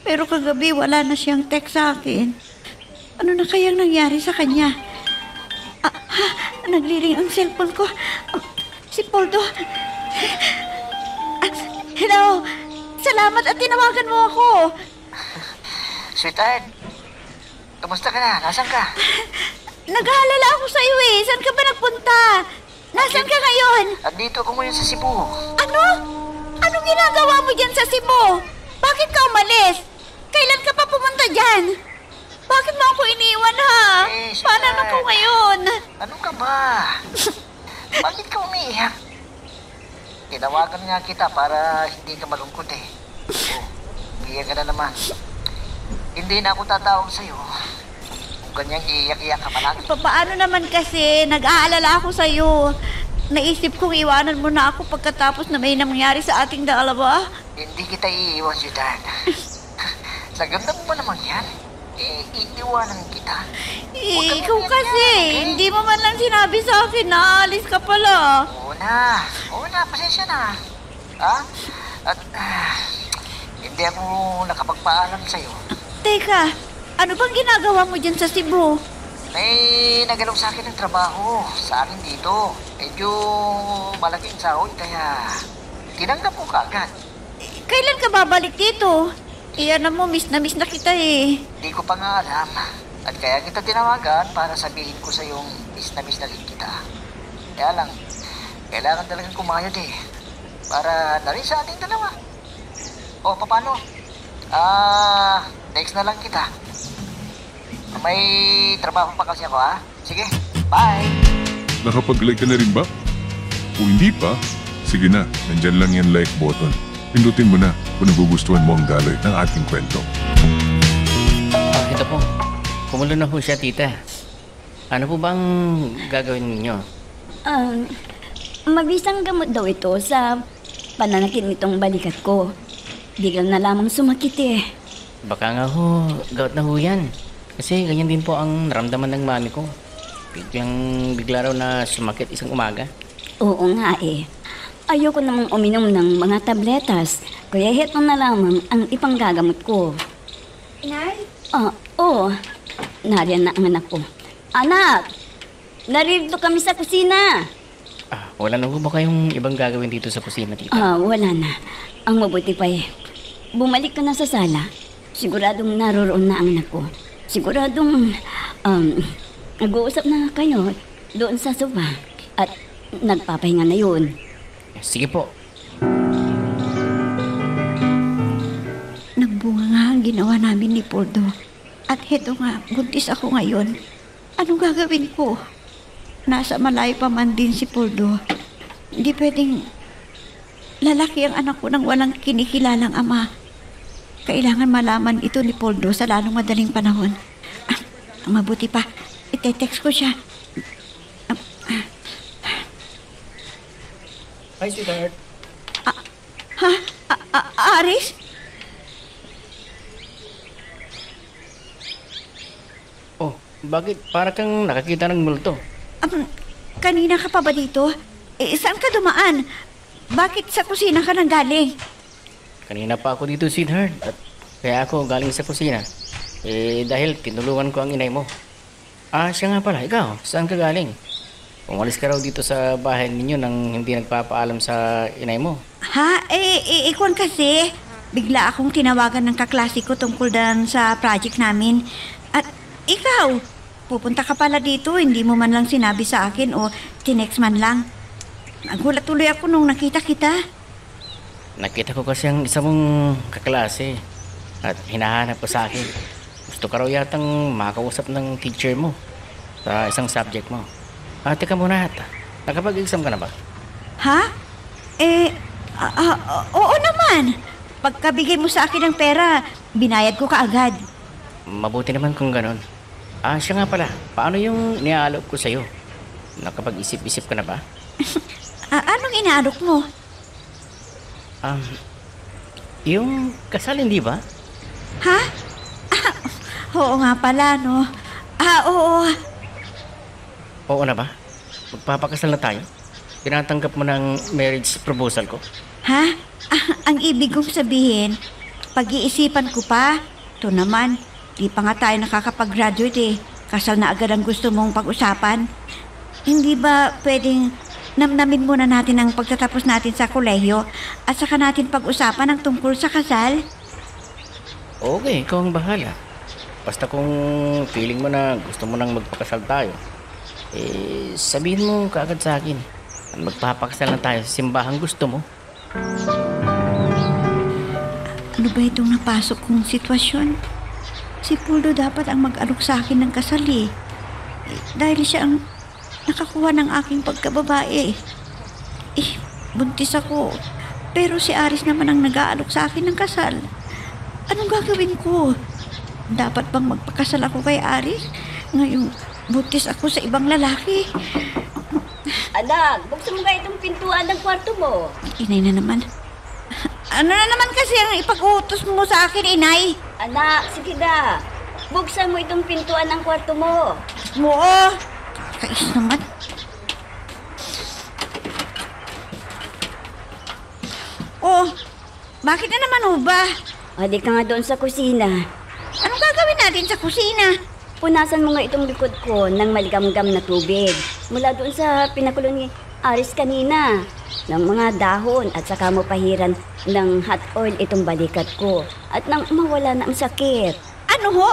Pero kagabi wala na siyang text sa akin. Ano na kayang nangyari sa kanya? Nagliring ang cellphone ko. Si Poldo. Hello. Salamat at tinawagan mo ako. Sweetheart, kamusta ka na? Nasaan ka? Nag-aalala ako sa iyo Saan ka ba nagpunta? Nasaan ka ngayon? At dito ako ngayon sa Cebu. Ano? Anong ginagawa mo dyan sa Cebu? Bakit ka umalis? Kailan ka pa pumunta dyan? Bakit mo ako iniwan Paano naman ko ngayon? Ano ka ba? Bakit ka umiiyak? Tinawagan nga kita para hindi ka malungkot umiiyak ka na naman. Hindi na ako tatawag sa'yo kung ganyang iiyak-iyak ka palagi. Paano naman kasi nag-aalala ako sa iyo. Naisip kong iwanan mo na ako pagkatapos na may nangyari sa ating dalawa. Hindi kita iiwan, sweetheart. Sa ganda mo ba naman yan? Iiwanan kita. Ikaw kasi, hindi mo man lang sinabi sa akin na alis ka pala. Oo na, pasensya na. At hindi ako nakapagpaalam sa'yo. Teka, ano bang ginagawa mo dyan sa Cebu? May nagalaw sa akin ng trabaho sa akin dito. Medyo malaking sahod kaya tinanggap ko kaagad. Kailan ka babalik dito? Iyan mo, miss na kita Hindi ko pa nga alam. At kaya kita tinawagan para sabihin ko sa yung miss na rin kita. Kaya lang, kailangan talagang kumayod para na rin sa ating dalawa. O, paano? Next na lang kita. May trabaho pa kasi ako Sige, bye! Nakapag-like ka na rin ba? Kung hindi pa, sige na, nandyan lang yan like button. Pindutin mo na kung nagugustuhan mo ang daloy ng ating kwento. Ito po. Kumulo na po siya, tita. Ano po bang gagawin ninyo? Mabisang gamot daw ito sa pananakit nitong balikat ko. Biglang na lamang sumakit Baka nga ho, gout na ho yan. Kasi ganyan din po ang naramdaman ng mami ko. Bigla raw na sumakit isang umaga. Oo nga eh. Ayoko namang uminom ng mga tabletas. Kaya heto na lamang ang ipanggagamot ko. Inay? Oo. Nariyan na ang anak ko. Anak! Naririto kami sa kusina. Wala na po ba kayong ibang gagawin dito sa kusina, tita? Wala na. Ang mabuti pa eh. Bumalik ka na sa sala. Siguradong naroroon na ang anak ko. Siguradong nag-uusap na kayo doon sa sofa. At nagpapahinga na yun. Sige po. Nagbunga nga ang ginawa namin ni Poldo. At heto nga, buntis ako ngayon. Anong gagawin ko? Nasa malayo pa man din si Poldo. Hindi pwedeng lalaki ang anak ko nang walang kinikilalang ama. Kailangan malaman ito ni Poldo sa lalong madaling panahon. Ang mabuti pa, ite-text ko siya. Hi, sweetheart. Aris? Oh, bakit? Para kang nakakita ng multo. Kanina ka pa ba dito? Saan ka dumaan? Bakit sa kusina ka nang galing? Kanina pa ako dito, sweetheart. At kaya ako galing sa kusina. Dahil tinulungan ko ang inay mo. Siya nga pala. Ikaw, saan ka galing? Umalis ka raw dito sa bahay ninyo nang hindi nagpapaalam sa inay mo. Ha? Ikon kasi. Bigla akong tinawagan ng kaklase ko tungkol dan sa project namin. At ikaw, pupunta ka pala dito, hindi mo man lang sinabi sa akin o tinext man lang. Nagulat tuloy ako nung nakita kita. Nakita ko kasi ang isa mong kaklase at hinahanap ko sa akin. Gusto ka raw yatang makausap ng teacher mo sa isang subject mo. Teka muna ata. Nakapag-exam ka na ba? Ha? Oo naman. Pagkabigay mo sa akin ng pera, binayad ko kaagad. Mabuti naman kung ganon. Siya nga pala. Paano yung niaalok ko sa'yo? Nakapag-isip-isip ka na ba? Anong inaalok mo? Yung kasal, hindi ba? Ha? Oo nga pala, no? Oo. Oo na ba? Magpapakasal na tayo? Tinatanggap mo ng marriage proposal ko? Ha? Ang ibig kong sabihin, pag-iisipan ko pa. Ito naman, di pa nga tayo nakakapag-graduate eh. Kasal na agad ang gusto mong pag-usapan. Hindi ba pwedeng namnamin muna natin ang pagtatapos natin sa kolehiyo at saka natin pag-usapan ang tungkol sa kasal? Okay, ikaw ang bahala. Basta kung feeling mo na gusto mo nang magpakasal tayo, sabihin mo kaagad sa akin. Magpapakasal na tayo sa simbahang gusto mo. Ano ba itong napasok kong sitwasyon? Si Poldo dapat ang mag-alok sa akin ng kasal eh. Dahil siya ang nakakuha ng aking pagkababae. Buntis ako. Pero si Aris naman ang nag-aalok sa akin ng kasal. Anong gagawin ko? Dapat bang magpakasal ako kay Aris? Ngayong buntis ako sa ibang lalaki. Anak, buksan mo nga itong pintuan ng kwarto mo. Inay na naman. Ano na naman kasi ang ipag-utos mo sa akin, Inay? Anak, sige na. Buksan mo itong pintuan ng kwarto mo. Oo. Kais naman. Oh, bakit na naman ho ba? Halik ka nga doon sa kusina. Anong gagawin natin sa kusina? Punasan mo nga itong likod ko ng maligamgam na tubig. Mula doon sa pinakulo ni Aris kanina. Ng mga dahon at saka mo pahiran ng hot oil itong balikat ko. At nang mawala na ang sakit. Ano ho?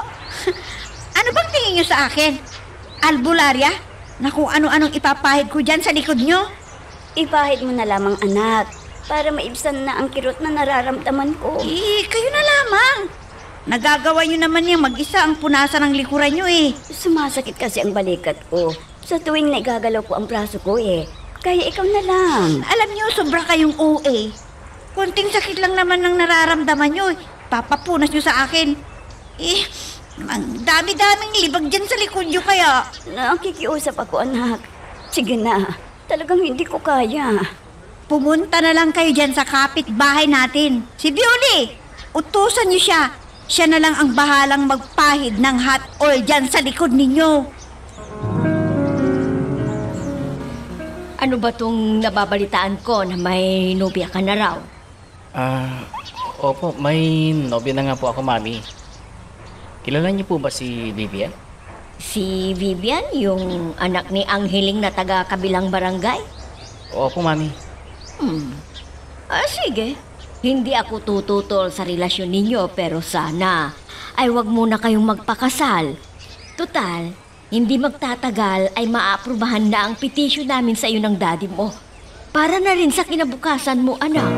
Ano bang tingin nyo sa akin? Albularya? Na kung ano-anong ipapahid ko dyan sa likod nyo? Ipahid mo na lamang anak. Para maibsan na ang kirot na nararamdaman ko. Kayo na lamang. Nagagawa nyo naman yung mag-isa ang punasan ng likuran nyo eh. Sumasakit kasi ang balikat ko. Sa tuwing naigagalaw ko ang braso ko eh. Kaya ikaw na lang. Alam nyo, sobra kayong OA. Konting sakit lang naman ng nararamdaman nyo. Papapunas nyo sa akin. Ang dami-daming libag dyan sa likod nyo kaya. Nakikiusap ako anak. Sige na. Talagang hindi ko kaya. Pumunta na lang kayo dyan sa kapitbahay natin. Si Bioli, utusan nyo siya. Siya na lang ang bahalang magpahid ng hot oil dyan sa likod ninyo. Ano ba tong nababalitaan ko na may nobya ka na raw? Opo, may nobya na nga po ako, Mami. Kilala niyo po ba si Vivian? Si Vivian, yung anak ni Angheling na taga kabilang barangay? Opo, Mami. Sige. Hindi ako tututol sa relasyon ninyo pero sana ay wag muna kayong magpakasal. Total, hindi magtatagal ay maaprubahan na ang petisyon namin sa iyo ng daddy mo. Para na rin sa kinabukasan mo, anak.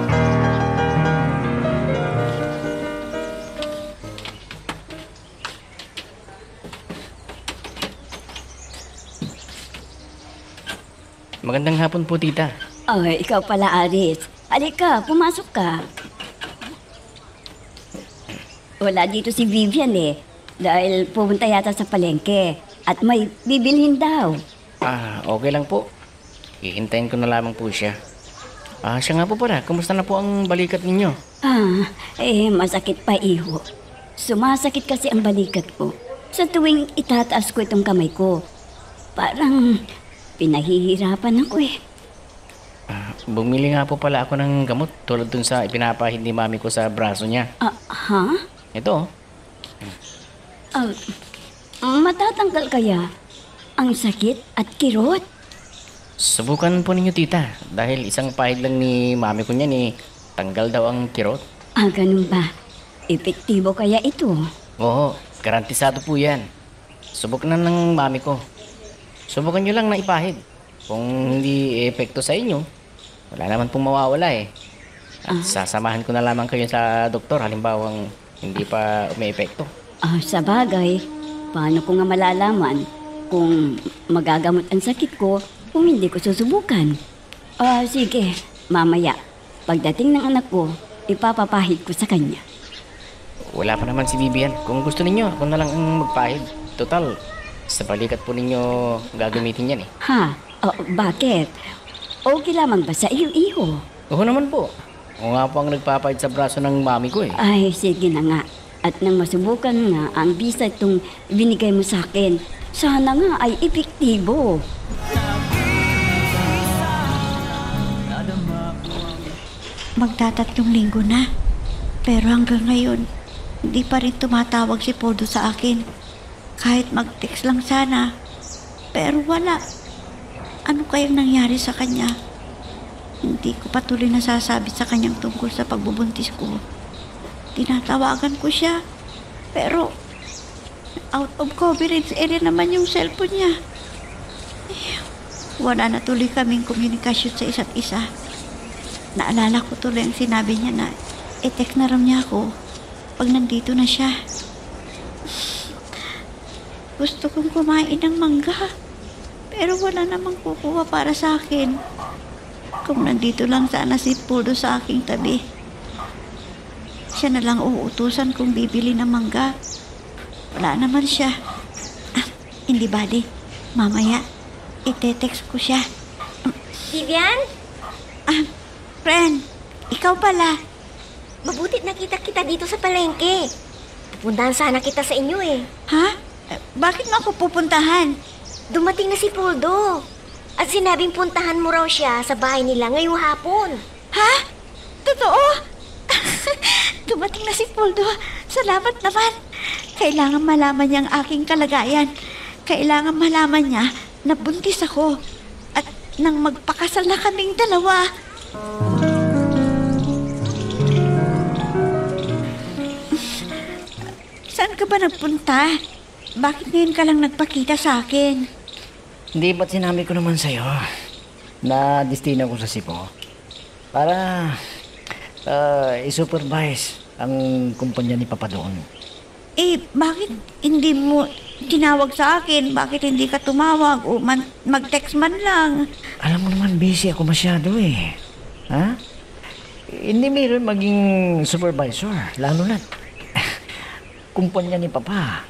Magandang hapon po, tita. Ay, ikaw pala, Aris. Halika, pumasok ka. Wala dito si Vivian dahil pupunta yata sa palengke at may bibilhin daw. Okay lang po. Hihintayin ko na lamang po siya. Siya nga po pala. Kumusta na po ang balikat ninyo? Masakit pa, iho. Sumasakit kasi ang balikat ko. Sa tuwing itataas ko itong kamay ko, parang pinahihirapan ako Bumili nga po pala ako ng gamot tulad dun sa ipinapahid ni mami ko sa braso niya. Ito. Matatanggal kaya ang sakit at kirot? Subukan po ninyo, tita. Dahil isang pahid lang ni mami ko niyan tanggal daw ang kirot. Ganun ba? Epektibo kaya ito? Oo, garantisado po yan. Subok na ng mami ko. Subukan nyo lang na ipahid. Kung hindi epekto sa inyo, wala naman pong mawawala At sasamahan ko na lamang kayo sa doktor halimbawang hindi pa umiepekto. Sa bagay, paano ko nga malalaman kung magagamot ang sakit ko kung hindi ko susubukan? Sige, mamaya, pagdating ng anak ko, ipapapahid ko sa kanya. Wala pa naman si Vivian. Kung gusto ninyo, ako na lang ang magpahid. Total, sa balikat po ninyo gagamitin yan Bakit? Okay lamang ba sa iyo, iho? Oo naman po. Ako nga po ang nagpapahid sa braso ng mami ko Ay, sige na nga. At nang masubukan nga ang bisa itong binigay mo sa akin, sana nga ay epektibo. Magtatatlong linggo na. Pero hanggang ngayon, hindi pa rin tumatawag si Poldo sa akin. Kahit mag-text lang sana. Pero wala. Ano kayang nangyari sa kanya? Hindi ko patuloy nasasabi sa kanyang tungkol sa pagbubuntis ko. Tinatawagan ko siya. Pero, out of coverage area naman yung cellphone niya. Wala na tuloy kaming komunikasyon sa isa't isa. Naalala ko tuloy ang sinabi niya na i-text na raw niya ako pag nandito na siya. Gusto kong kumain ng mangga. Pero wala namang kukuha para sa akin. Kung nandito lang sana si Poldo sa aking tabi. Siya na lang uutusan kung bibili ng mangga. Wala naman siya. Hindi bali. Mamaya, ite-text ko siya. Vivian? Friend, ikaw pala. Mabutit nakita kita dito sa palengke. Pupuntahan sana kita sa inyo Ha? Bakit mo ako pupuntahan? Dumating na si Poldo. At sinabing puntahan mo raw siya sa bahay nila ngayong hapon. Ha? Totoo? Dumating na si Poldo. Salamat naman. Kailangan malaman niya ang aking kalagayan. Kailangan malaman niya na buntis ako. At nang magpakasal na kaming dalawa. Saan ka ba nagpunta? Bakit ngayon ka lang nagpakita sa akin? Hindi ba't sinabi ko naman sa'yo na destino ko sa Cebu para i-supervise ang kumpanya ni Papa doon. Bakit hindi mo tinawag sa akin? Bakit hindi ka tumawag o mag-text man lang? Alam mo naman, busy ako masyado Ha? Hindi meron maging supervisor, lalo na kumpanya ni Papa.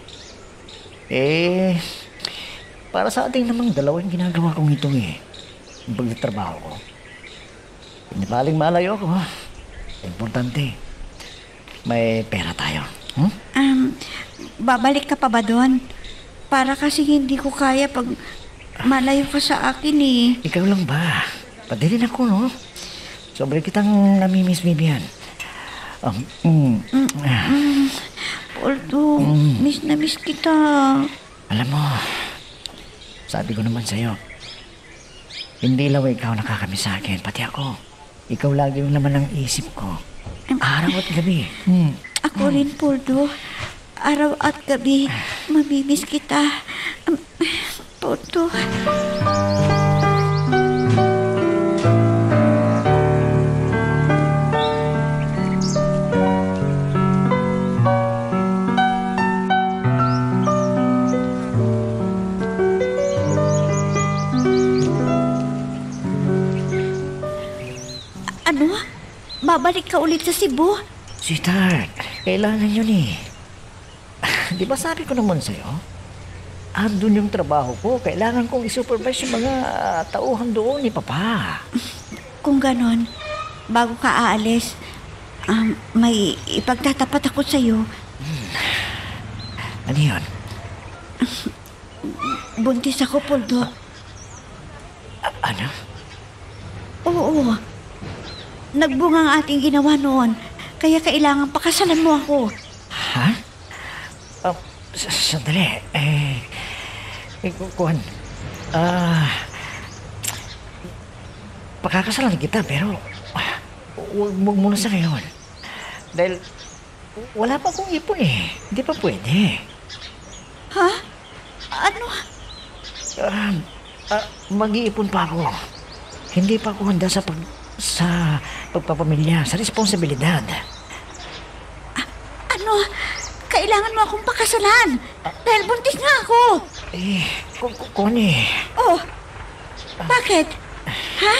Para sa ating namang dalawa yung ginagawa kong ito yung pagtatrabaho ko. Hindi baling malayo ako Importante, may pera tayo. Babalik ka pa ba doon? Para kasi hindi ko kaya pag malayo ka sa akin eh. Ikaw lang ba? Padalin ako, no? Sobrang kitang namimiss, Vivian. Poldo, miss na miss kita. Alam mo, sabi ko naman sa'yo, hindi lang ikaw nakakamiss sa akin, pati ako. Ikaw lagi yung laman ng isip ko. Araw at gabi. Ako rin, Poldo. Araw at gabi, mamimiss kita. Poldo. Ano? Babalik ka ulit sa Cebu? Sweetheart, kailangan yun eh. Di ba sabi ko naman sa'yo? Andun yung trabaho ko. Kailangan kong isupervise yung mga tauhan doon ni Papa. Kung ganon, bago ka aalis, may ipagtatapat ako sa'yo. Ano yun? Buntis ako, Poldo. Ano? Oo. Nagbunga ang ating ginawa noon. Kaya kailangan pakasalan mo ako. Ha? Sandali. Kuhan. Pakakasalan kita pero huwag muna sa ngayon. Dahil wala pa akong ipon eh. Hindi pa pwede. Ha? Ano? Mag-iipon pa ako. Hindi pa ako handa sa pagpapamilya, sa responsibilidad. Ano? Kailangan mo akong pakasalan. Dahil buntis nga ako. Connie. Oh, bakit? Ha?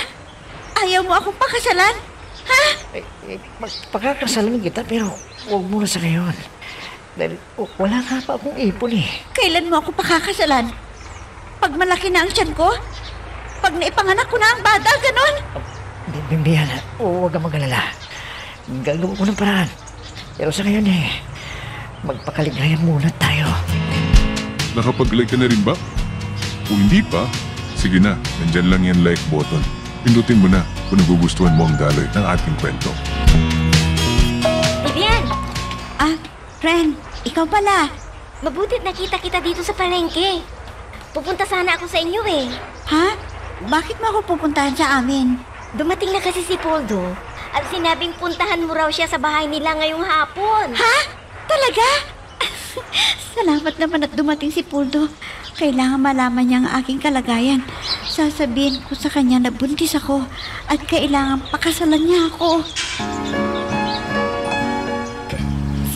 Ayaw mo akong pakasalan? Ha? Pakakasalan kita pero huwag muna sa ngayon. Dahil wala nga pa akong ipon eh. Kailan mo ako pakakasalan? Pag malaki na ang tiyan ko? Pag naipanganak ko na ang bata, ganon? Bimbihan, huwag kang mag-alala. Gagawin ko ng paraan. Pero sa ngayon magpakaligayan muna tayo. Nakapag-like ka na rin ba? Kung hindi pa, sige na, nandyan lang yan like button. Pindutin mo na kung nagugustuhan mo ang daloy ng ating kwento. Vivian, Friend, ikaw pala. mabutit nakita kita dito sa palengke. Pupunta sana ako sa inyo eh. Ha? Bakit mo ako pupuntahan sa amin? Dumating na kasi si Poldo at sinabing puntahan mo raw siya sa bahay nila ngayong hapon. Ha? Talaga? Salamat naman at dumating si Poldo. Kailangan malaman niya ang aking kalagayan. Sasabihin ko sa kanya na buntis ako at kailangan pakasalan niya ako.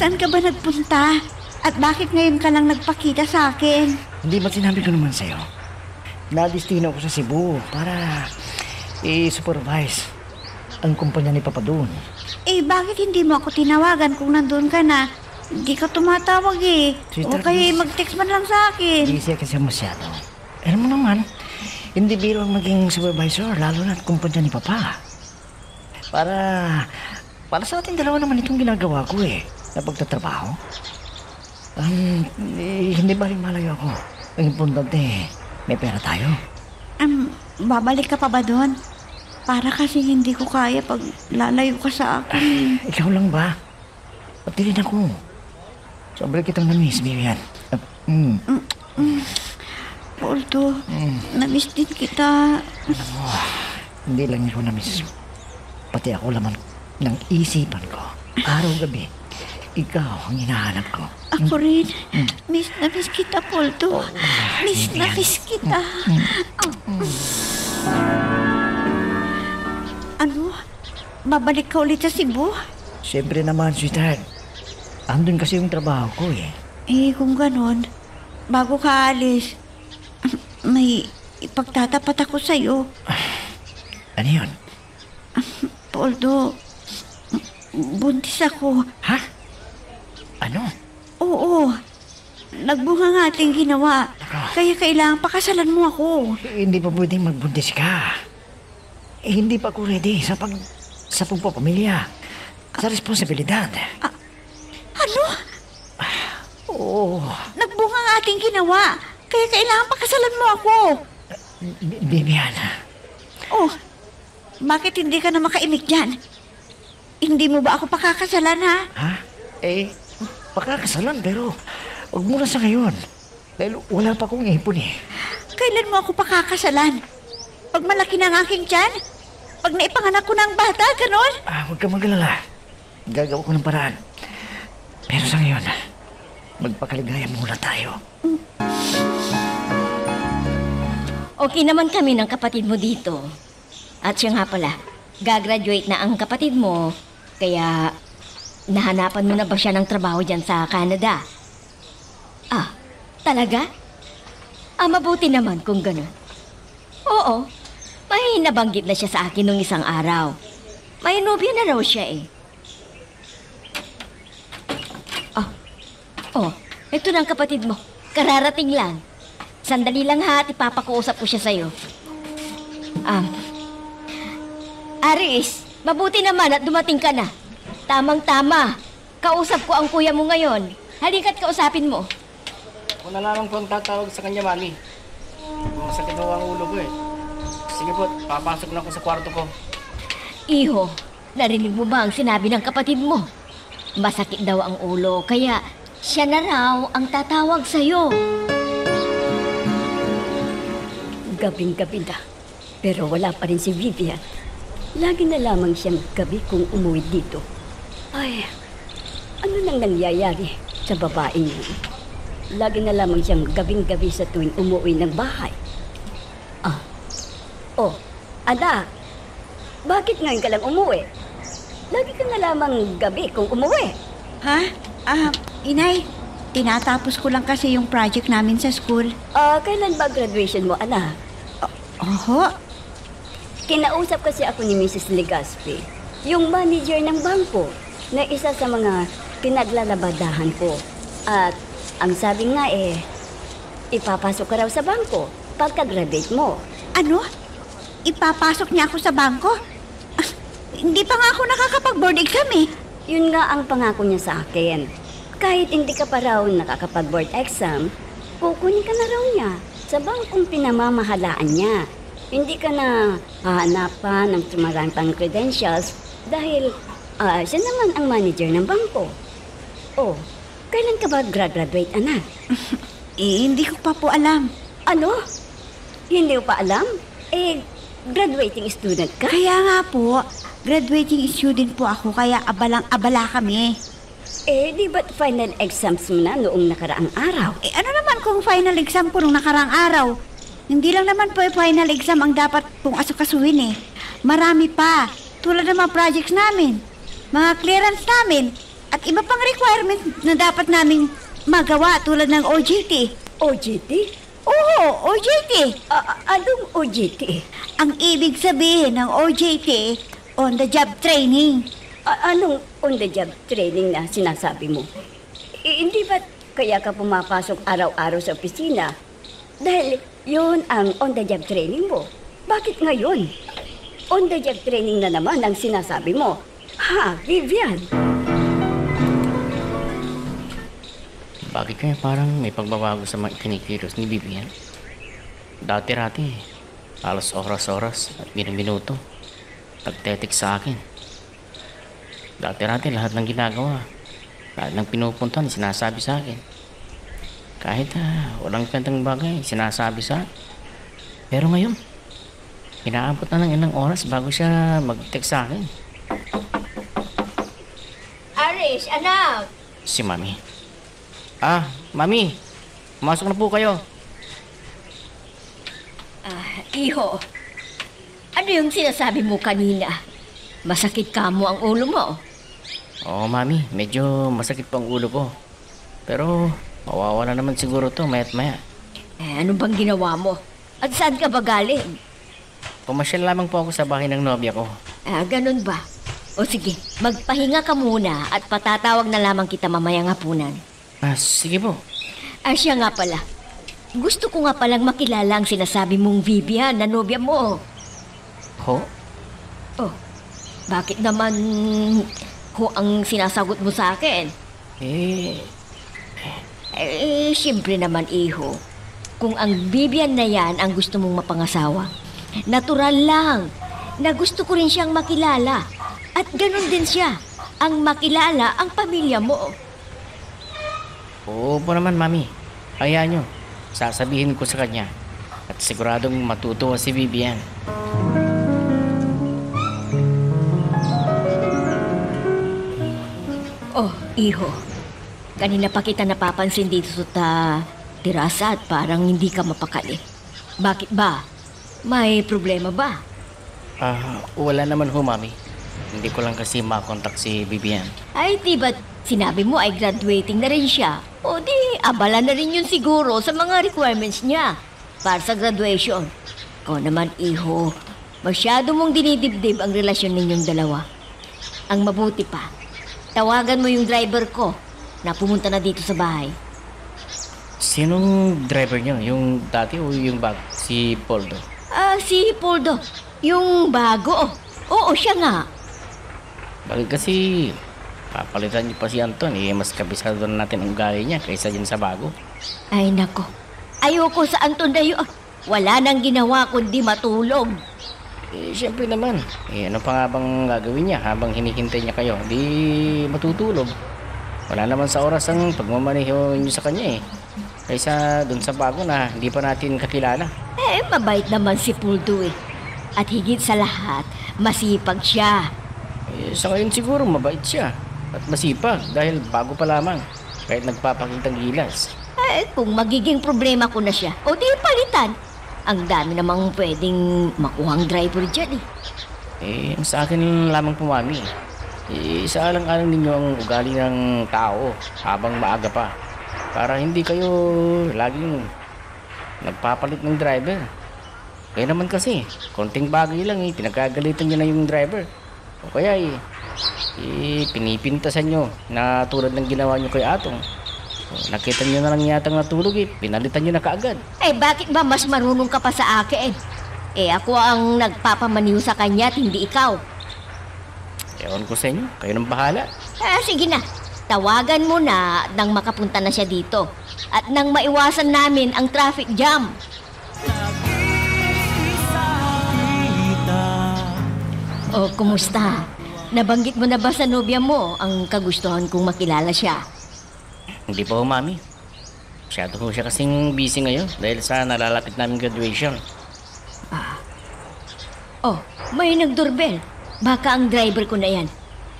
Saan ka ba nagpunta? At bakit ngayon ka lang nagpakita sa akin? Hindi ba sinabi ko naman sa'yo? Nadistino ako sa Cebu para i-supervise ang kumpanya ni Papa doon. Bakit hindi mo ako tinawagan kung nandun ka na? Hindi ka tumatawag eh. O Sweetheart, kaya mag-text man lang sa akin. Busy kasi masyado. Alam mo naman, hindi biro ang maging supervisor, lalo na at kumpanya ni Papa. Para sa ating dalawa naman itong ginagawa ko na pagtatrabaho. Hindi ba rin malayo ako? Ang importante, may pera tayo. Babalik ka pa ba doon? Para kasi hindi ko kaya pag lalayo ka sa akin. Ikaw lang ba? Pati rin ako. Sobrang kitang namiss, Vivian. Poldo, namiss din kita. Alam mo, hindi lang ako namiss. Pati ako laman ng isipan ko. Araw-gabi, ikaw ang hinahanap ko. Ako rin. Miss na miss kita, Poldo. Miss na miss kita. Ano? Babalik ka ulit sa Cebu? Siyempre naman, sweetheart. Andun kasi yung trabaho ko Kung ganon, bago ka alis, may ipagtatapat ako sa'yo. Ano yun? Poldo, buntis ako. Ha? Ano? Oo. Nagbunga nga ating ginawa. Kaya kailangan pakasalan mo ako. Hindi pa pwedeng magbuntis ka. Hindi pa ako ready sa pagpapamilya. Sa responsibilidad. Ano? Oo. Nagbunga ang ating ginawa. Kaya kailangan pakasalan mo ako. Bibian. Oh, bakit hindi ka na makaimik dyan? Hindi mo ba ako pakakasalan, ha? Ha? Pakakasalan pero huwag muna sa ngayon. Dahil wala pa akong ipon eh. Kailan mo ako pakakasalan? Pag malaki na ang aking tiyan? Pag naipanganak ko ng bata, ganon? Huwag ka magalala. Gagawa ko ng paraan. Pero sa ngayon, magpakaligaya muna tayo. Okay naman kami ng kapatid mo dito. At siya nga pala, gagraduate na ang kapatid mo, kaya nahanapan mo na ba siya ng trabaho dyan sa Canada? Ah, talaga? Mabuti naman kung gano'n. Oo, may nabanggit na siya sa akin nung isang araw. May nobya na raw siya eh. Ito na ang kapatid mo. Kararating lang. Sandali lang ha at ipapakuusap ko siya sa'yo. Aris, mabuti naman at dumating ka na. Tamang-tama. Kausap ko ang kuya mo ngayon. Halika't kausapin mo. Ako na lamang po ang tatawag sa kanya, Mami. Masakit na ang ulo ko eh. Sige po, papasok na ako sa kwarto ko. Iho, narinig mo ba ang sinabi ng kapatid mo? Masakit daw ang ulo, kaya siya na raw ang tatawag sa'yo. Gabing-gabi na. Pero wala pa rin si Vivian. Lagi na lamang siyang gabi kung umuwi dito. Ay, ano nang nangyayari sa babaeng yun? Lagi na lamang siyang gabing-gabi sa tuwing umuwi ng bahay. Anak, bakit ngayon ka lang umuwi? Lagi ka na lamang gabi kung umuwi. Ha? Inay, tinatapos ko lang kasi yung project namin sa school. Kailan ba graduation mo, anak? Oho, Kinausap kasi ako ni Mrs. Legaspi, yung manager ng bangko, na isa sa mga pinaglalabadahan ko. At ang sabi nga ipapasok ka raw sa bangko pagka-graduate mo. ano? Ipapasok niya ako sa bangko? Hindi pa nga ako nakakapag-board exam eh. Yun nga ang pangako niya sa akin. Kahit hindi ka pa raw nakakapag-board exam, kukunin ka na raw niya sa bangkong pinamamahalaan niya. Hindi ka na hahanapan ng sumarantang credentials dahil siya naman ang manager ng bangko. Oh, kailan ka ba graduate, anak? Hindi ko pa po alam. Ano? Hindi mo pa alam? Graduating student ka? Kaya nga po, graduating student po ako kaya abalang-abala kami. Di ba't final exams mo na noong nakaraang araw? Ano naman kung final exam ko nung nakarang araw? Hindi lang naman po final exam ang dapat kong asukasuhin eh. Marami pa, tulad ng mga projects namin, mga clearance namin, at iba pang requirement na dapat naming magawa tulad ng OJT. OJT? Oo, OJT. Anong OJT? Ang ibig sabihin ng OJT, on the job training. Anong on-the-job training na sinasabi mo? Hindi ba kaya ka pumapasok araw-araw sa opisina? Dahil yun ang on-the-job training mo. Bakit ngayon? On-the-job training na naman ang sinasabi mo. Ha, Vivian? Bakit kaya parang may pagbabago sa mga kinikilos ni Vivian? Dati-rati, halos oras-oras at minuto nagtetik sa akin. Dati-rati lahat ng ginagawa, lahat ng pinupuntahan sinasabi sa akin. Kahit walang kwentang bagay sinasabi sa akin. Pero ngayon, inaabot na ng ilang oras bago siya mag-text sa akin. Aris, anak! Si Mami. Mami, pumasok na po kayo. Iho, ano yung sinasabi mo kanina? Masakit ka mo ang ulo mo. Oo, Mami, medyo masakit pa ang ulo ko. Pero mawawala naman siguro to maya't maya. Ano bang ginawa mo? At saan ka ba galing? Pumasyal lamang po ako sa bahay ng nobya ko. Ganun ba? O sige, magpahinga ka muna at patatawag na lamang kita mamayang hapunan. Sige po. Siya nga pala. Gusto ko nga palang makilala ang sinasabi mong Vivian na nobya mo. Ho? Oh, bakit naman ho ang sinasagot mo sa akin? Siyempre naman, iho. Kung ang Bibian na yan ang gusto mong mapangasawa, natural lang na gusto ko rin siyang makilala. At ganun din siya, ang makilala ang pamilya mo. Oo po naman, Mami. Hayaan nyo. Sasabihin ko sa kanya. At siguradong matutuwa si Vivian. Oh, iho. Kanina pa kita napapansin dito sa terasa at parang hindi ka mapakali. Bakit ba? May problema ba? Wala naman ho, Mami. Hindi ko lang kasi makontak si Vivian. Ay, di ba't sinabi mo ay graduating na rin siya? O di, abala na rin yun siguro sa mga requirements niya para sa graduation. Ikaw naman, iho, masyado mong dinidibdib ang relasyon ninyong dalawa. Ang mabuti pa, tawagan mo yung driver ko na pumunta na dito sa bahay. Sinong driver niyo? Yung dati o yung bago? Si Poldo? Si Poldo. Yung bago. Oo, siya nga. Bakit kasi papalitan niyo pa si Anton? Mas kabisado na natin ang ugali niya kaysa dyan sa bago. Ay, nako. Ayoko sa Anton na yun. Wala nang ginawa kundi matulog. Siyempre naman. Ano pa nga bang gagawin niya habang hinihintay niya kayo? Di matutulog. Wala naman sa oras ang pagmamaneho niyo sa kanya kaysa dun sa bago na hindi pa natin kakilala. Mabait naman si Poldo At higit sa lahat, masipag siya. Sa ngayon siguro mabait siya at masipag dahil bago pa lamang kahit nagpapakitang gilas. Kung magiging problema ko na siya, o di palitan. Ang dami namang pwedeng makuhang driver dyan Ang sa akin lamang po, Mami. Isaalang-alang ninyo ang ugali ng tao habang maaga pa para hindi kayo laging nagpapalit ng driver. Kaya naman kasi, konting bagay lang pinagkagalitan nyo na yung driver. O kaya pinipintasan nyo na tulad ng ginawa nyo kay Atong. Nakita nyo na lang yatang natulog pinalitan nyo na kaagad. Bakit ba mas marunong ka pa sa akin? Ako ang nagpapamaniw sa kanya at hindi ikaw. Ewan ko sa inyo, kayo nang bahala. Sige na, tawagan mo na nang makapunta na siya dito. At nang maiwasan namin ang traffic jam. Kumusta? Nabanggit mo na ba sa nobya mo ang kagustuhan kong makilala siya? Hindi pa ho, Mami. Masyado ho siya kasing busy ngayon dahil sa nalalapit namin graduation. May nagdoorbell. Baka ang driver ko na yan.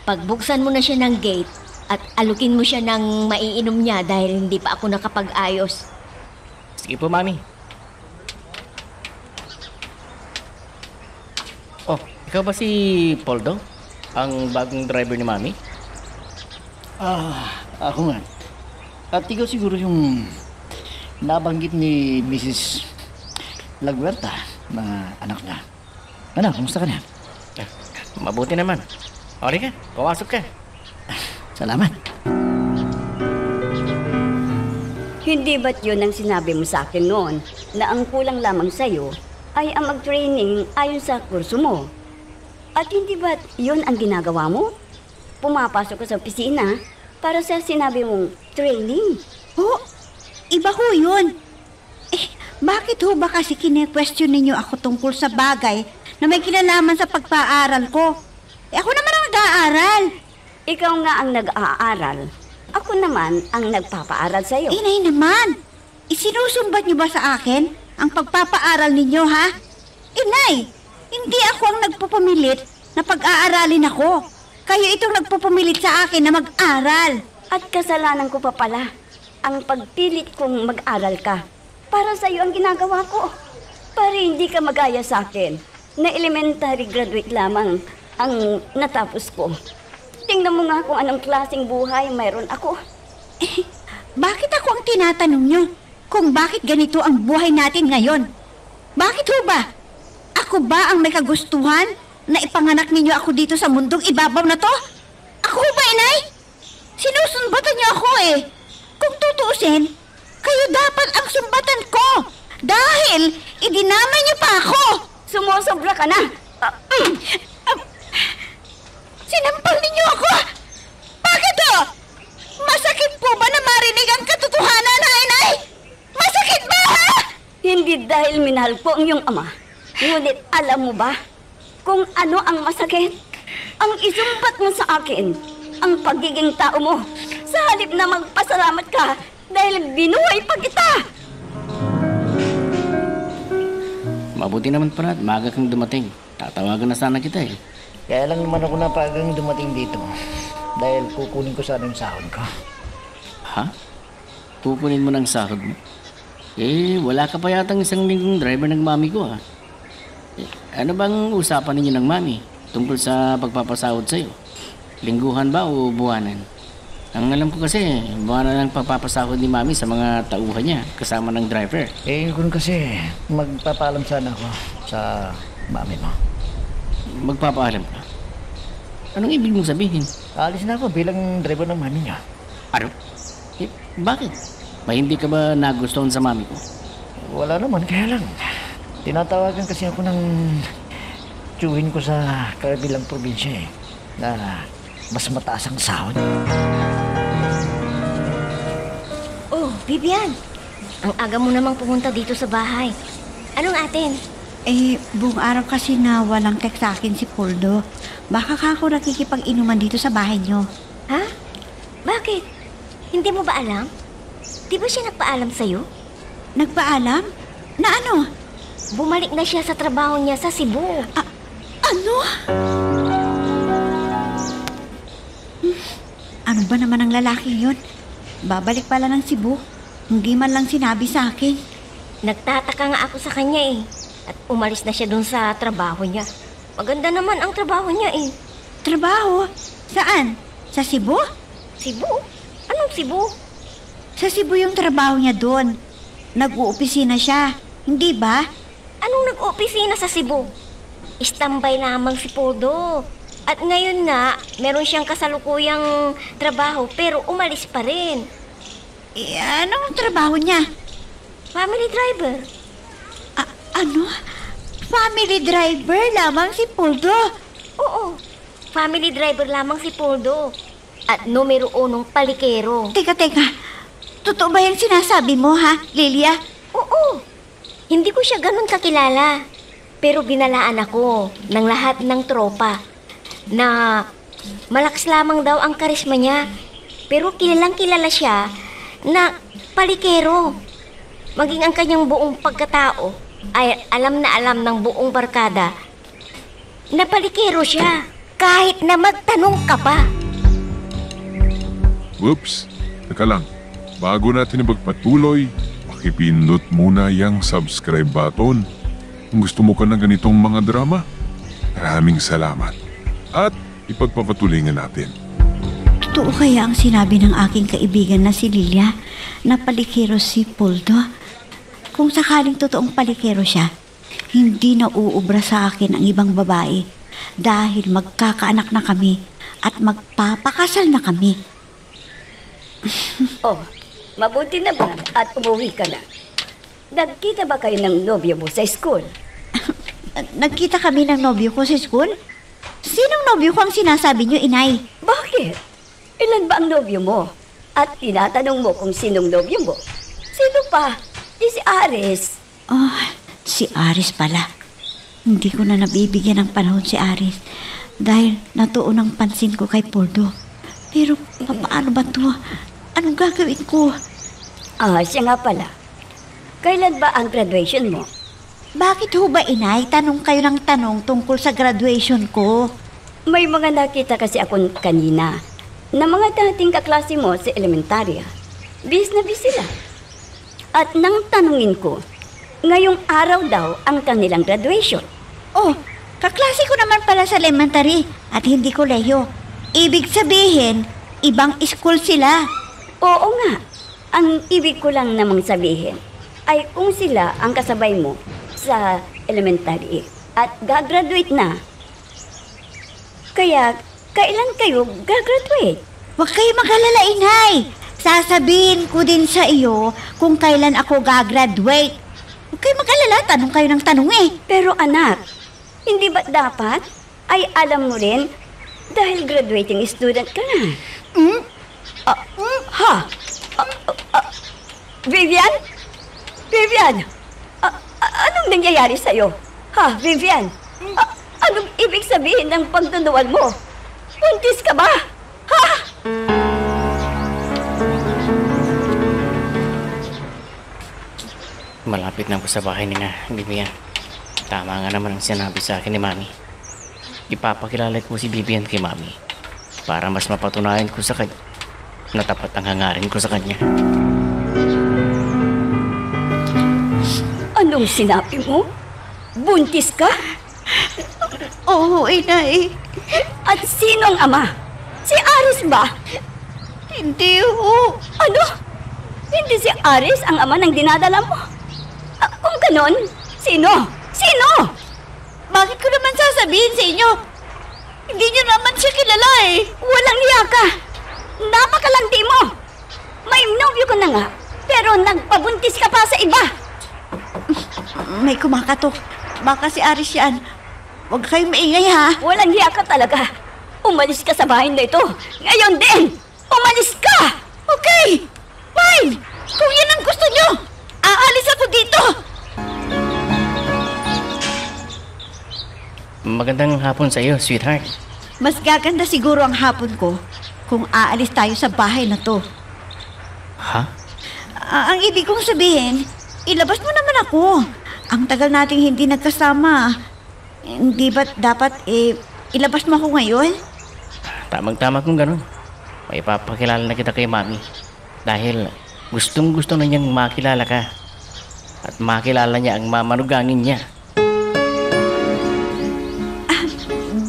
Pagbuksan mo na siya ng gate at alukin mo siya ng maiinom niya dahil hindi pa ako nakapag-ayos. Sige po, Mami. Ikaw ba si Poldo? Ang bagong driver ni Mami? Ako nga. At ikaw siguro yung nabanggit ni Mrs. Laguerta na anak niya. Anak, kumusta ka na? Mabuti naman. Okay ka, pumasok ka. Salamat. Hindi ba't yun ang sinabi mo sa akin noon na ang kulang lamang sa'yo ay ang mag-training ayon sa kurso mo? At hindi ba't yun ang ginagawa mo? Pumapasok ka sa opisina para sa sinabi mong training. Iba ho yun. Bakit ho ba kasi kine-question ninyo ako tungkol sa bagay na may kinalaman sa pagpaaral ko? Ako naman ang nag-aaral. Ikaw nga ang nag-aaral. Ako naman ang nagpapaaral sa'yo. Inay naman, isinusumbat niyo ba sa akin ang pagpapaaral ninyo, ha? Inay, hindi ako ang nagpupumilit na pag-aaralin ako. Kayo itong nagpupumilit sa akin na mag-aral. At kasalanan ko pa pala ang pagpilit kong mag-aral ka. Para sa'yo ang ginagawa ko. Para hindi ka magaya sa akin na elementary graduate lamang ang natapos ko. Tingnan mo nga kung anong klaseng buhay mayroon ako. Bakit ako ang tinatanong nyo kung bakit ganito ang buhay natin ngayon? Bakit ho ba? Ako ba ang may kagustuhan na ipanganak ninyo ako dito sa mundong ibabaw na to? Ako ba, inay? Sinusumbatan niyo ako Kung tutuusin, kayo dapat ang sumbatan ko dahil idinamay niyo pa ako. Sumusobra ka na. Sinampal ninyo ako. Bakit Masakit po ba na marinig ang katotohanan? dahil minahal ko ang iyong ama. Ngunit alam mo ba kung ano ang masakit? Ang isumpat mo sa akin, ang pagiging tao mo, sa halip na magpasalamat ka dahil binuhay pa kita. Mabuti naman pala at maaga kang dumating. Tatawagan na sana kita eh. Kaya lang naman ako napagang dumating dito. Dahil kukunin ko sana yung sahod ko. Ha? Kukunin mo ng sahod mo? Eh, wala ka pa yatang isang linggong driver ng mami ko ha. Eh, ano bang usapan ninyo ng mami tungkol sa pagpapasahod sa'yo? Lingguhan ba o buwanan? Ang alam ko kasi, buwanan ang pagpapasahod ni mami sa mga tauhan niya kasama ng driver. Eh, kung kasi magpapaalam sana ako sa mami mo. Magpapaalam ka? Anong ibig mong sabihin? Alis na ako bilang driver ng mami niya. Ano? Eh, bakit? Ba hindi ka ba nagustuhan sa mami ko? Wala naman, kaya lang. Tinatawagan kasi ako ng tiyuhin ko sa kabilang probinsya na mas mataas ang sahod. Oh, Vivian. Ang aga mo namang pumunta dito sa bahay. Anong atin? Buong araw kasi na walang text sa akin si Poldo. Baka ka ako nakikipag-inuman dito sa bahay niyo. Ha? Bakit? Hindi mo ba alam? Di ba siya nagpaalam sa'yo? Nagpaalam? Na ano? Bumalik na siya sa trabaho niya sa Cebu. Ano? Ano ba naman ang lalaking yun? Babalik pala ng Cebu. Hindi man lang sinabi sa akin. Nagtataka nga ako sa kanya eh. At umalis na siya dun sa trabaho niya. Maganda naman ang trabaho niya eh. Trabaho? Saan? Sa Cebu? Cebu? Anong Cebu? Sa Cebu yung trabaho niya doon. Nag-uopisina siya. Hindi ba? Anong nag-opisina sa Cebu? Istambay lamang si Poldo. At ngayon nga, meron siyang kasalukuyang trabaho pero umalis pa rin. Anong trabaho niya? Family driver. Ano? Family driver lamang si Poldo? Oo, family driver lamang si Poldo. At numero 1 palikero. Teka. Totoo ba yung sinasabi mo, ha, Lilia? Oo, hindi ko siya ganun kakilala. Pero binalaan ako ng lahat ng tropa na malakas lamang daw ang karisma niya. Pero kilalang kilala siya na palikero. Maging ang kanyang buong pagkatao ay alam na alam ng buong barkada na palikero siya kahit na magtanong ka pa. Whoops! Teka lang. Bago natin magpatuloy, pakipindot muna yung subscribe button. Kung gusto mo ka ng ganitong mga drama, maraming salamat. At ipagpapatuloy natin. Totoo kaya ang sinabi ng aking kaibigan na si Lilia na palikero si Poldo? Kung sakaling totoong palikero siya, hindi na uubra sa akin ang ibang babae dahil magkakaanak na kami at magpapakasal na kami. Oh, mabuti na ba at umuwi ka na? Nagkita ba kayo ng nobyo mo sa school? Nagkita kami ng nobyo ko sa school? Sinong nobyo ko ang sinasabi niyo, inay? Bakit? Ilan ba ang nobyo mo? At tinatanong mo kung sinong nobyo mo? Sino pa? Si Aris. Oh, si Aris pala. Hindi ko na nabibigyan ng panahon si Aris dahil natuon ang pansin ko kay Poldo. Pero paano ba to? Anong gagawin ko? Siya nga pala. Kailan ba ang graduation mo? Bakit ho ba, inay? Tanong kayo ng tanong tungkol sa graduation ko. May mga nakita kasi ako kanina na mga dating kaklase mo sa elementarya. Bis na bis sila. At nang tanungin ko, ngayong araw daw ang kanilang graduation. Oh, kaklase ko naman pala sa elementary at hindi kolehiyo. Ibig sabihin, ibang school sila. Oo nga, ang ibig ko lang namang sabihin ay kung sila ang kasabay mo sa elementary at gagraduate na. Kaya, kailan kayo gagraduate? Huwag kayo mag-alala, inay. Sasabihin ko din sa iyo kung kailan ako gagraduate. Huwag kayo mag-alala, tanong kayo ng tanong eh. Pero anak, hindi ba dapat ay alam mo rin dahil graduating student ka na? Vivian? Vivian? Anong nangyayari sa'yo? Ha, Vivian? Anong ibig sabihin ng pagduduwal mo? Buntis ka ba? Ha? Malapit na ako sa bahay ni nga, Bibian. Tama nga naman ang sinabi sa akin ni Mami. Ipapakilala ko si Bibian kay Mami para mas mapatunayan ko sa kanya na tapat ang hangarin ko sa kanya. Anong sinabi mo? Buntis ka? Oo, inay. At sino ang ama? Si Aris ba? Hindi ho. Ano? Hindi si Aris ang ama ng dinadala mo? Kung ganon, sino? Sino? Bakit ko naman sasabihin sa inyo? Hindi niyo naman siya kilala eh. Walang niya ka! Napakalandi mo! May nobyo ko na nga, pero nagpabuntis ka pa sa iba! May kumakatok. Baka si Aris yan. Huwag kayong maingay ha. Walang hiya ka talaga. Umalis ka sa bahay na ito. Ngayon din! Umalis ka! Okay! Fine! Kung yan ang gusto nyo, aalis ako dito! Magandang hapon sa iyo, sweetheart. Mas gaganda siguro ang hapon ko kung aalis tayo sa bahay na to. Ha? Ang ibig kong sabihin, ilabas mo naman ako. Ang tagal nating hindi nagkasama. Hindi ba dapat ilabas mo ako ngayon? Tamang-tama kung ganun. May papakilala na kita kay Mami. Dahil gustong-gusto na niyang makilala ka. At makilala niya ang mamanugangin niya.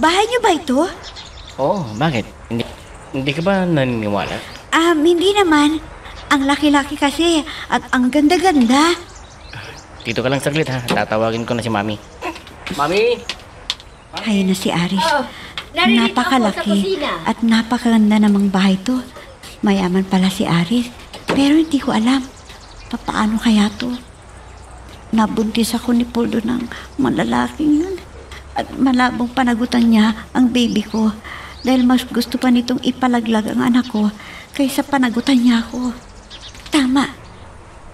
Bahay niyo ba ito? Oo, bakit? Hindi ka ba naniniwala? Hindi naman. Ang laki-laki kasi at ang ganda-ganda. Dito ka lang saglit ha. Tatawagin ko na si Mami. Mami! Ayun na si Aris. Narinig ako sa Napakalaki kusina. at napakaganda namang bahay to. Mayaman pala si Aris. Pero hindi ko alam. Paano kaya to? Nabuntis ako ni Poldo ng malalaking yun. At malabong panagutan niya ang baby ko. Dahil mas gusto pa nitong ipalaglag ang anak ko kaysa panagutan niya ako. Tama.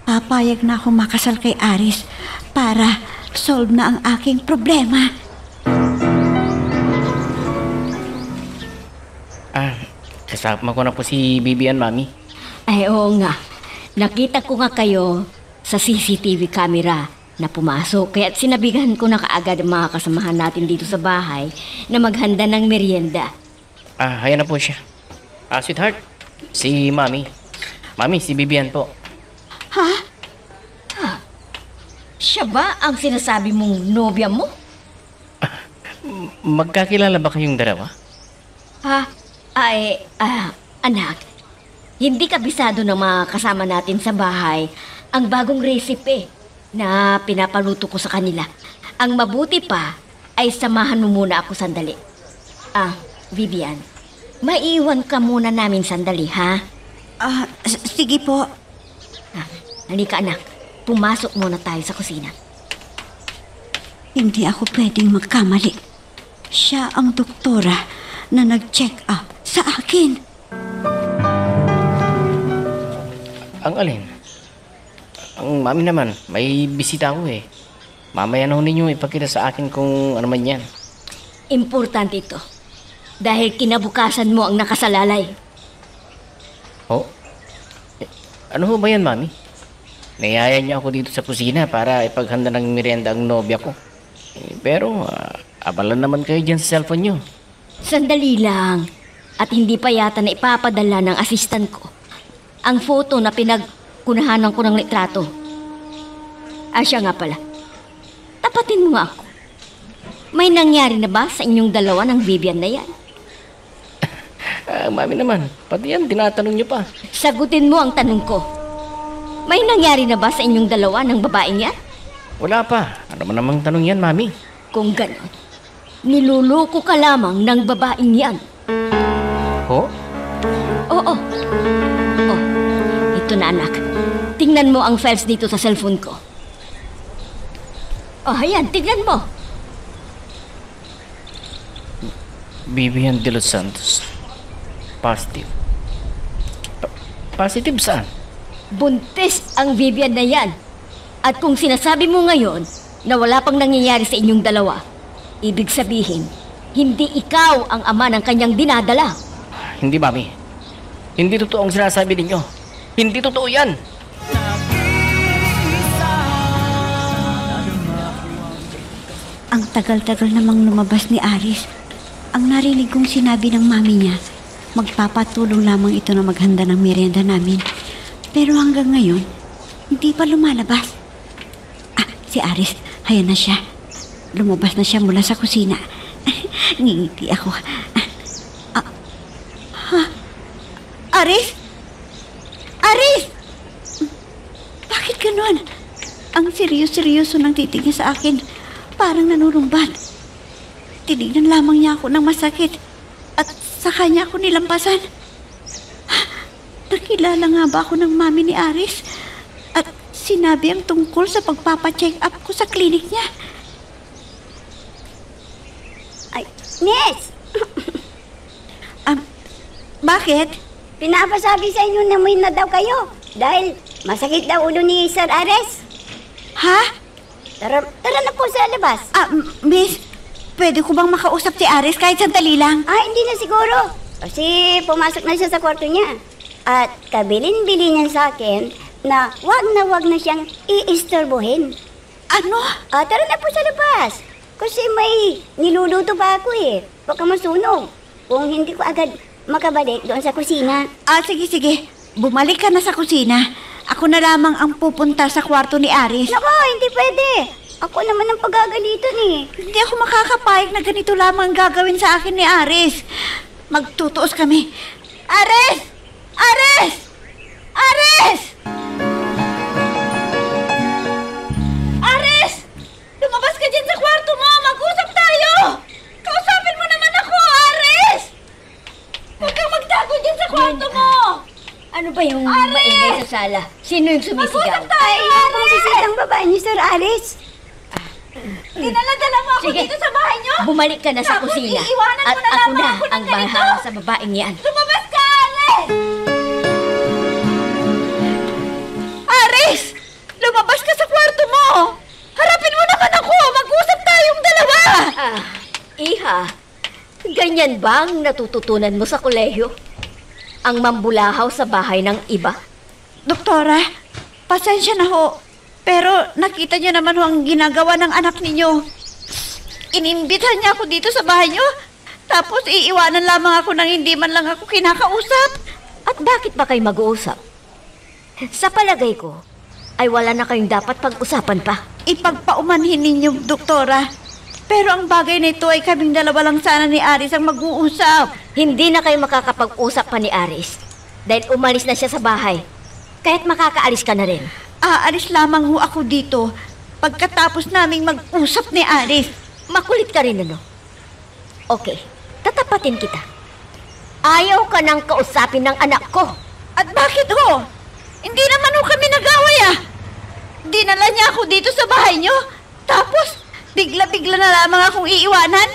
Papayag na ako makasal kay Aris para solve na ang aking problema. Kasama ko na po si Bibian, Mami. Ay, oo nga. Nakita ko nga kayo sa CCTV camera na pumasok. Kaya sinabihan ko na kaagad ang mga kasamahan natin dito sa bahay na maghanda ng merienda. Ayan na po siya. Sweetheart, si Mami. Mami, si Bibian po. Siya ba ang sinasabi mong nobya mo? Magkakilala ba kayong dalawa? Anak, hindi kabisado ng mga kasama natin sa bahay ang bagong recipe na pinapaluto ko sa kanila. Ang mabuti pa ay samahan mo muna ako sandali. Vivian, maiwan ka muna namin sandali, ha? Sige po. Halika anak, pumasok muna tayo sa kusina. Hindi ako pwedeng magkamali. Siya ang doktora na nag-check up sa akin. Ang alin? Ang Mami naman, may bisita ako eh. Mamaya na ho ninyo ipakita sa akin kung ano man yan. Importante ito. Dahil kinabukasan mo ang nakasalalay. Oh? Ano ho ba yan, Mami? Nayaya niya ako dito sa kusina para ipaghanda ng merienda ang nobya ko. Pero, abalan naman kayo dyan sa cellphone nyo. Sandali lang. At hindi pa yata na ipapadala ng assistant ko ang photo na pinagkunahanan ko ng litrato. Siya nga pala. Tapatin mo nga ako. May nangyari na ba sa inyong dalawa ng Vivian na yan? Mami naman, pati yan, tinatanong nyo pa. Sagutin mo ang tanong ko. May nangyari na ba sa inyong dalawa ng babaeng yan? Wala pa. Ano man namang tanong yan, Mami? Kung ganon, niluloko ka lamang ng babaeng yan. Ho? Oo. Oh, ito na anak. Tingnan mo ang files dito sa cellphone ko. Ayan, tingnan mo. Vivian de los Santos. Positive. Positive saan? Buntis ang Vivian na yan. At kung sinasabi mo ngayon na wala pang nangyayari sa inyong dalawa, ibig sabihin, hindi ikaw ang ama ng kanyang dinadala. Hindi, Mami. Hindi totoo ang sinasabi ninyo. Hindi totoo yan. Ang tagal-tagal namang lumabas ni Aris. Ang narinig kong sinabi ng mami niya, magpapatulong lamang ito na maghanda ng merienda namin. Pero hanggang ngayon, hindi pa lumalabas. Si Aris, hayan na siya. Lumabas na siya mula sa kusina. Ngingiti ako. Aris? Aris! Bakit ganun? Ang seryoso nang titingin sa akin. Parang nanunumbat. Tinignan lamang niya ako ng masakit. At sa kanya ako nilampasan. Nakilala nga ba ako ng mami ni Aris? At sinabi ang tungkol sa pagpapacheck up ko sa klinik niya. Ay, Miss! Bakit? Pinapasabi sa inyo na may na daw kayo. Dahil masakit daw ulo ni Sir Ares. Ha? Tara na po sa labas. Miss, pwede ko bang makausap si Aris kahit sandali lang? Hindi na siguro. Kasi pumasok na siya sa kwarto niya. At kabilin-bili niya sa akin na wag na siyang iistorbohin. Ano? Tara na po sa labas. Kasi may niluluto pa ako eh. Baka masunog. Kung hindi ko agad makabalik doon sa kusina. Sige. Bumalik ka na sa kusina. Ako na lamang ang pupunta sa kwarto ni Aris. Nako, hindi pwede. Ako naman ang pagagalitan eh. Hindi ako makakapayag na ganito lamang ang gagawin sa akin ni Aris. Magtutuos kami. Aris! Aris! Aris! Aris! Lumabas ka dyan sa kwarto mo! Mag-usap tayo! Kausapin mo naman ako, Aris! Huwag kang magtago dyan sa kwarto mo! Ano ba yung maingay sa sala? Sino yung sumisigaw? Mag-usap tayo, Ang bisitang babae ni Sir Aris. Dinala-dala mo ako Sige. dito sa bahay niyo? Bumalik ka na sa Tapos kusina. iiwanan mo At na ako lamang na ako ng ang ganito? bahala sa babaeng yan. Lumabas ka, Aris! Aris! Lumabas ka sa kwarto mo! Harapin mo naman ako! Mag-usap tayong dalawa! Iha, ganyan ba ang natututunan mo sa kolehiyo? Ang mambulahaw sa bahay ng iba? Doktora, pasensya na ho. Pero nakita niyo naman ho ang ginagawa ng anak ninyo. Inimbitahan niya ako dito sa bahay niyo. Tapos iiwanan lamang ako nang hindi man lang ako kinakausap. At bakit ba kayo mag-uusap? Sa palagay ko, ay wala na kayong dapat pag-usapan pa. Ipagpaumanhin ninyo, doktora. Pero ang bagay na ito ay kaming dalawa lang sana ni Aris ang mag-uusap. Hindi na kayo makakapag-usap pa ni Aris. Dahil umalis na siya sa bahay. Kahit makakaalis ka na rin. Aalis lamang ho ako dito pagkatapos naming mag-usap ni Aris. Makulit ka rin, ano? Okay, tatapatin kita. Ayaw ka nang kausapin ng anak ko. At bakit ho? Hindi naman ho kami nag-away Dinala niya ako dito sa bahay niyo. Tapos, bigla-bigla na lamang akong iiwanan.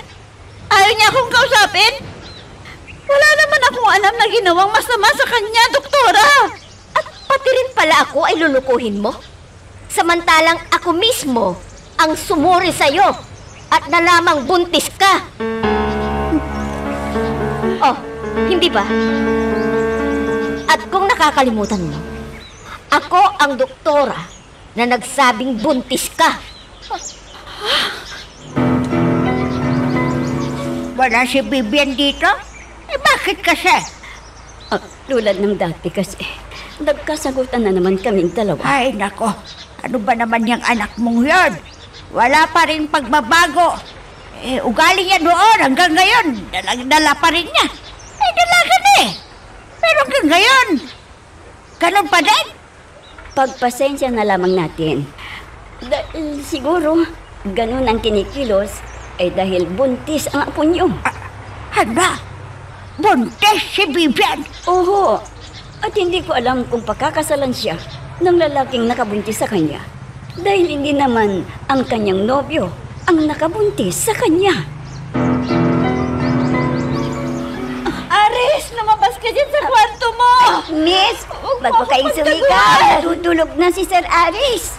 Ayaw niya akong kausapin. Wala naman akong alam na ginawang masama sa kanya, doktora. At pati rin pala ako ay lulukuhin mo. Samantalang ako mismo ang sumuri sa'yo at nalamang buntis ka. Oh, hindi ba? At kung nakakalimutan mo, ako ang doktora na nagsabing buntis ka. Wala si Bibian dito? Bakit kasi? Tulad ng dati kasi, nagkasagutan na naman kaming dalawa. Ay, nako. Ano ba naman yung anak mong yun? Wala pa rin pagbabago. Ugali niya doon hanggang ngayon. Dala pa rin niya. Dalaga na Pero hanggang ngayon, ganun pa din. Pagpasensya na lamang natin. Dahil siguro, ganun ang kinikilos ay dahil buntis ang apo niyo. Hala, buntis si Bibian. Oo. At hindi ko alam kung pakakasalan siya ng lalaking nakabuntis sa kanya. Dahil hindi naman ang kanyang nobyo ang nakabuntis sa kanya. Aris, lumabas ka dyan sa kwarto mo. Miss, bago kayong sumigaw, natutulog na si Sir Aris.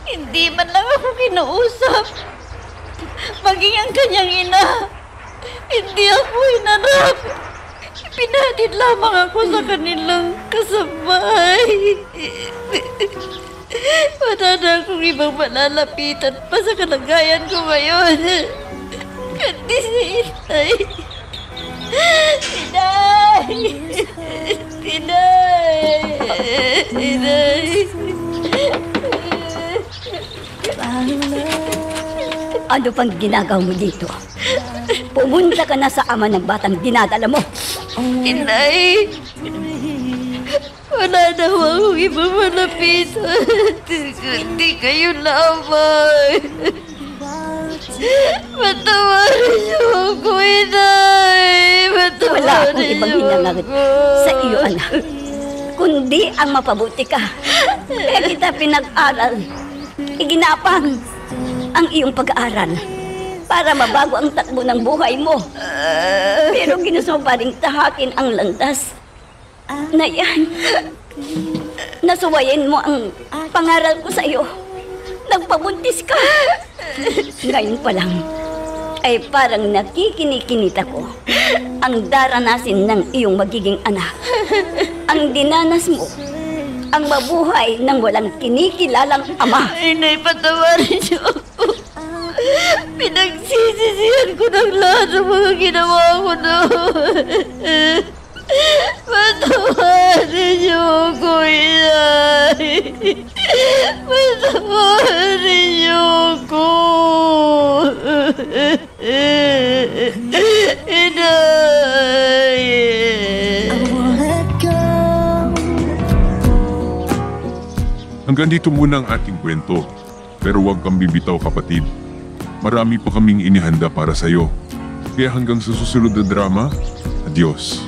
Hindi man lang ako kinausap. Maging ang kanyang ina. Hindi ako hinarap. Pinatid lamang ako sa kanilang kasabay. Wala na akong ibang malalapitan pa sa kalagayan ko ngayon. Kundi si Inay. Inay! Inay! Inay! Ano pang ginagawa mo dito? Pumunta ka na sa ama ng batang dinadala mo. Inay! Wala na akong ibang malapitan. Kundi kayo lamang. Patawarin niyo ako, Inay! Wala akong Patawarin ibang niyo hinangat ako. sa iyo, anak. Kundi ang mapabuti ka. Kaya kita pinag-aral. Iginapang ang iyong pag-aaral para mabago ang takbo ng buhay mo. Pero ginusto mo pa rin tahakin ang landas na yan. Nasuwayin mo ang pangaral ko sa iyo. Nagpabuntis ka. Ngayon pa lang ay parang nakikinikinit ako ang daranasin ng iyong magiging anak. Ang dinanas mo, ang mabuhay ng walang kinikilalang ama. Inay, patawarin niyo ako. Pinagsisisihan ko ng lahat ng mga ginawa ko noon. Patawarin niyo ako, Inay. Patawarin niyo ako. Inay. Hanggang dito muna ang ating kwento. Pero huwag kang bibitaw, kapatid. Marami pa kaming inihanda para sa'yo. Kaya hanggang sa susunod na drama, adios.